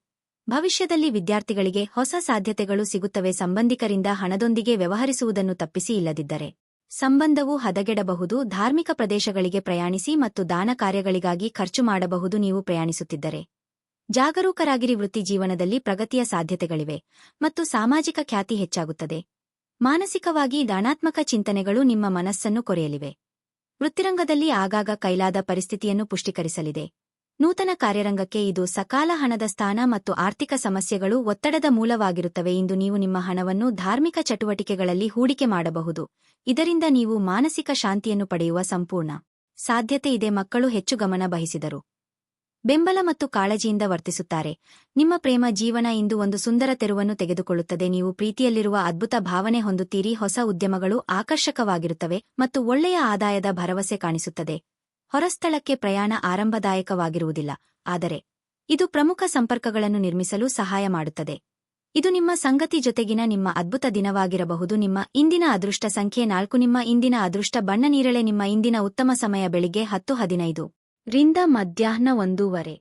ಭವಿಷ್ಯದಲ್ಲಿ ವಿದ್ಯಾರ್ಥಿಗಳಿಗೆ ಹೊಸ ಸಾಧ್ಯತೆಗಳು ಸಿಗುತ್ತವೆ. ಸಂಬಂಧಿಕರಿಂದ ಹಣದೊಂದಿಗೆ ವ್ಯವಹರಿಸುವುದನ್ನು ತಪ್ಪಿಸಿ. ಇಲ್ಲದಿದ್ದರೆ ಸಂಬಂಧವು ಹದಗೆಡಬಹುದು. ಧಾರ್ಮಿಕ ಪ್ರದೇಶಗಳಿಗೆ ಪ್ರಯಾಣಿಸಿ ಮತ್ತು ದಾನ ಕಾರ್ಯಗಳಿಗಾಗಿ ಖರ್ಚು ಮಾಡಬಹುದು. ನೀವು ಪ್ರಯಾಣಿಸುತ್ತಿದ್ದರೆ ಜಾಗರೂಕರಾಗಿರಿ. ವೃತ್ತಿ ಜೀವನದಲ್ಲಿ ಪ್ರಗತಿಯ ಸಾಧ್ಯತೆಗಳಿವೆ ಮತ್ತು ಸಾಮಾಜಿಕ ಖ್ಯಾತಿ ಹೆಚ್ಚಾಗುತ್ತದೆ. ಮಾನಸಿಕವಾಗಿ ಧನಾತ್ಮಕ ಚಿಂತನೆಗಳು ನಿಮ್ಮ ಮನಸ್ಸನ್ನು ಕೊರೆಯಲಿವೆ. ವೃತ್ತಿರಂಗದಲ್ಲಿ ಆಗಾಗ ಕೈಲಾದ ಪರಿಸ್ಥಿತಿಯನ್ನು ಪುಷ್ಟೀಕರಿಸಲಿದೆ. ನೂತನ ಕಾರ್ಯರಂಗಕ್ಕೆ ಇದು ಸಕಾಲ. ಹಣದ ಸ್ಥಾನ ಮತ್ತು ಆರ್ಥಿಕ ಸಮಸ್ಯೆಗಳು ಒತ್ತಡದ ಮೂಲವಾಗಿರುತ್ತವೆ. ಇಂದು ನೀವು ನಿಮ್ಮ ಹಣವನ್ನು ಧಾರ್ಮಿಕ ಚಟುವಟಿಕೆಗಳಲ್ಲಿ ಹೂಡಿಕೆ ಮಾಡಬಹುದು. ಇದರಿಂದ ನೀವು ಮಾನಸಿಕ ಶಾಂತಿಯನ್ನು ಪಡೆಯುವ ಸಂಪೂರ್ಣ ಸಾಧ್ಯತೆ ಇದೆ. ಮಕ್ಕಳು ಹೆಚ್ಚು ಗಮನ ವಹಿಸಿದರು ಬೆಂಬಲ ಮತ್ತು ಕಾಳಜಿಯಿಂದ ವರ್ತಿಸುತ್ತಾರೆ. ನಿಮ್ಮ ಪ್ರೇಮ ಜೀವನ ಇಂದು ಒಂದು ಸುಂದರ ತೆರುವನ್ನು ತೆಗೆದುಕೊಳ್ಳುತ್ತದೆ. ನೀವು ಪ್ರೀತಿಯಲ್ಲಿರುವ ಅದ್ಭುತ ಭಾವನೆ ಹೊಂದುತ್ತೀರಿ. ಹೊಸ ಉದ್ಯಮಗಳು ಆಕರ್ಷಕವಾಗಿರುತ್ತವೆ ಮತ್ತು ಒಳ್ಳೆಯ ಆದಾಯದ ಭರವಸೆ ಕಾಣಿಸುತ್ತದೆ. ಹೊರಸ್ಥಳಕ್ಕೆ ಪ್ರಯಾಣ ಆರಂಭದಾಯಕವಾಗಿರುವುದಿಲ್ಲ, ಆದರೆ ಇದು ಪ್ರಮುಖ ಸಂಪರ್ಕಗಳನ್ನು ನಿರ್ಮಿಸಲು ಸಹಾಯ ಮಾಡುತ್ತದೆ. ಇದು ನಿಮ್ಮ ಸಂಗತಿ ಜೊತೆಗಿನ ನಿಮ್ಮ ಅದ್ಭುತ ದಿನವಾಗಿರಬಹುದು. ನಿಮ್ಮ ಇಂದಿನ ಅದೃಷ್ಟ ಸಂಖ್ಯೆ 4. ನಿಮ್ಮ ಇಂದಿನ ಅದೃಷ್ಟ ಬಣ್ಣ ನೇರಳೆ. ನಿಮ್ಮ ಇಂದಿನ ಉತ್ತಮ ಸಮಯ ಬೆಳಿಗ್ಗೆ 10:15 ರಿಂದ ಮಧ್ಯಾಹ್ನ 1:00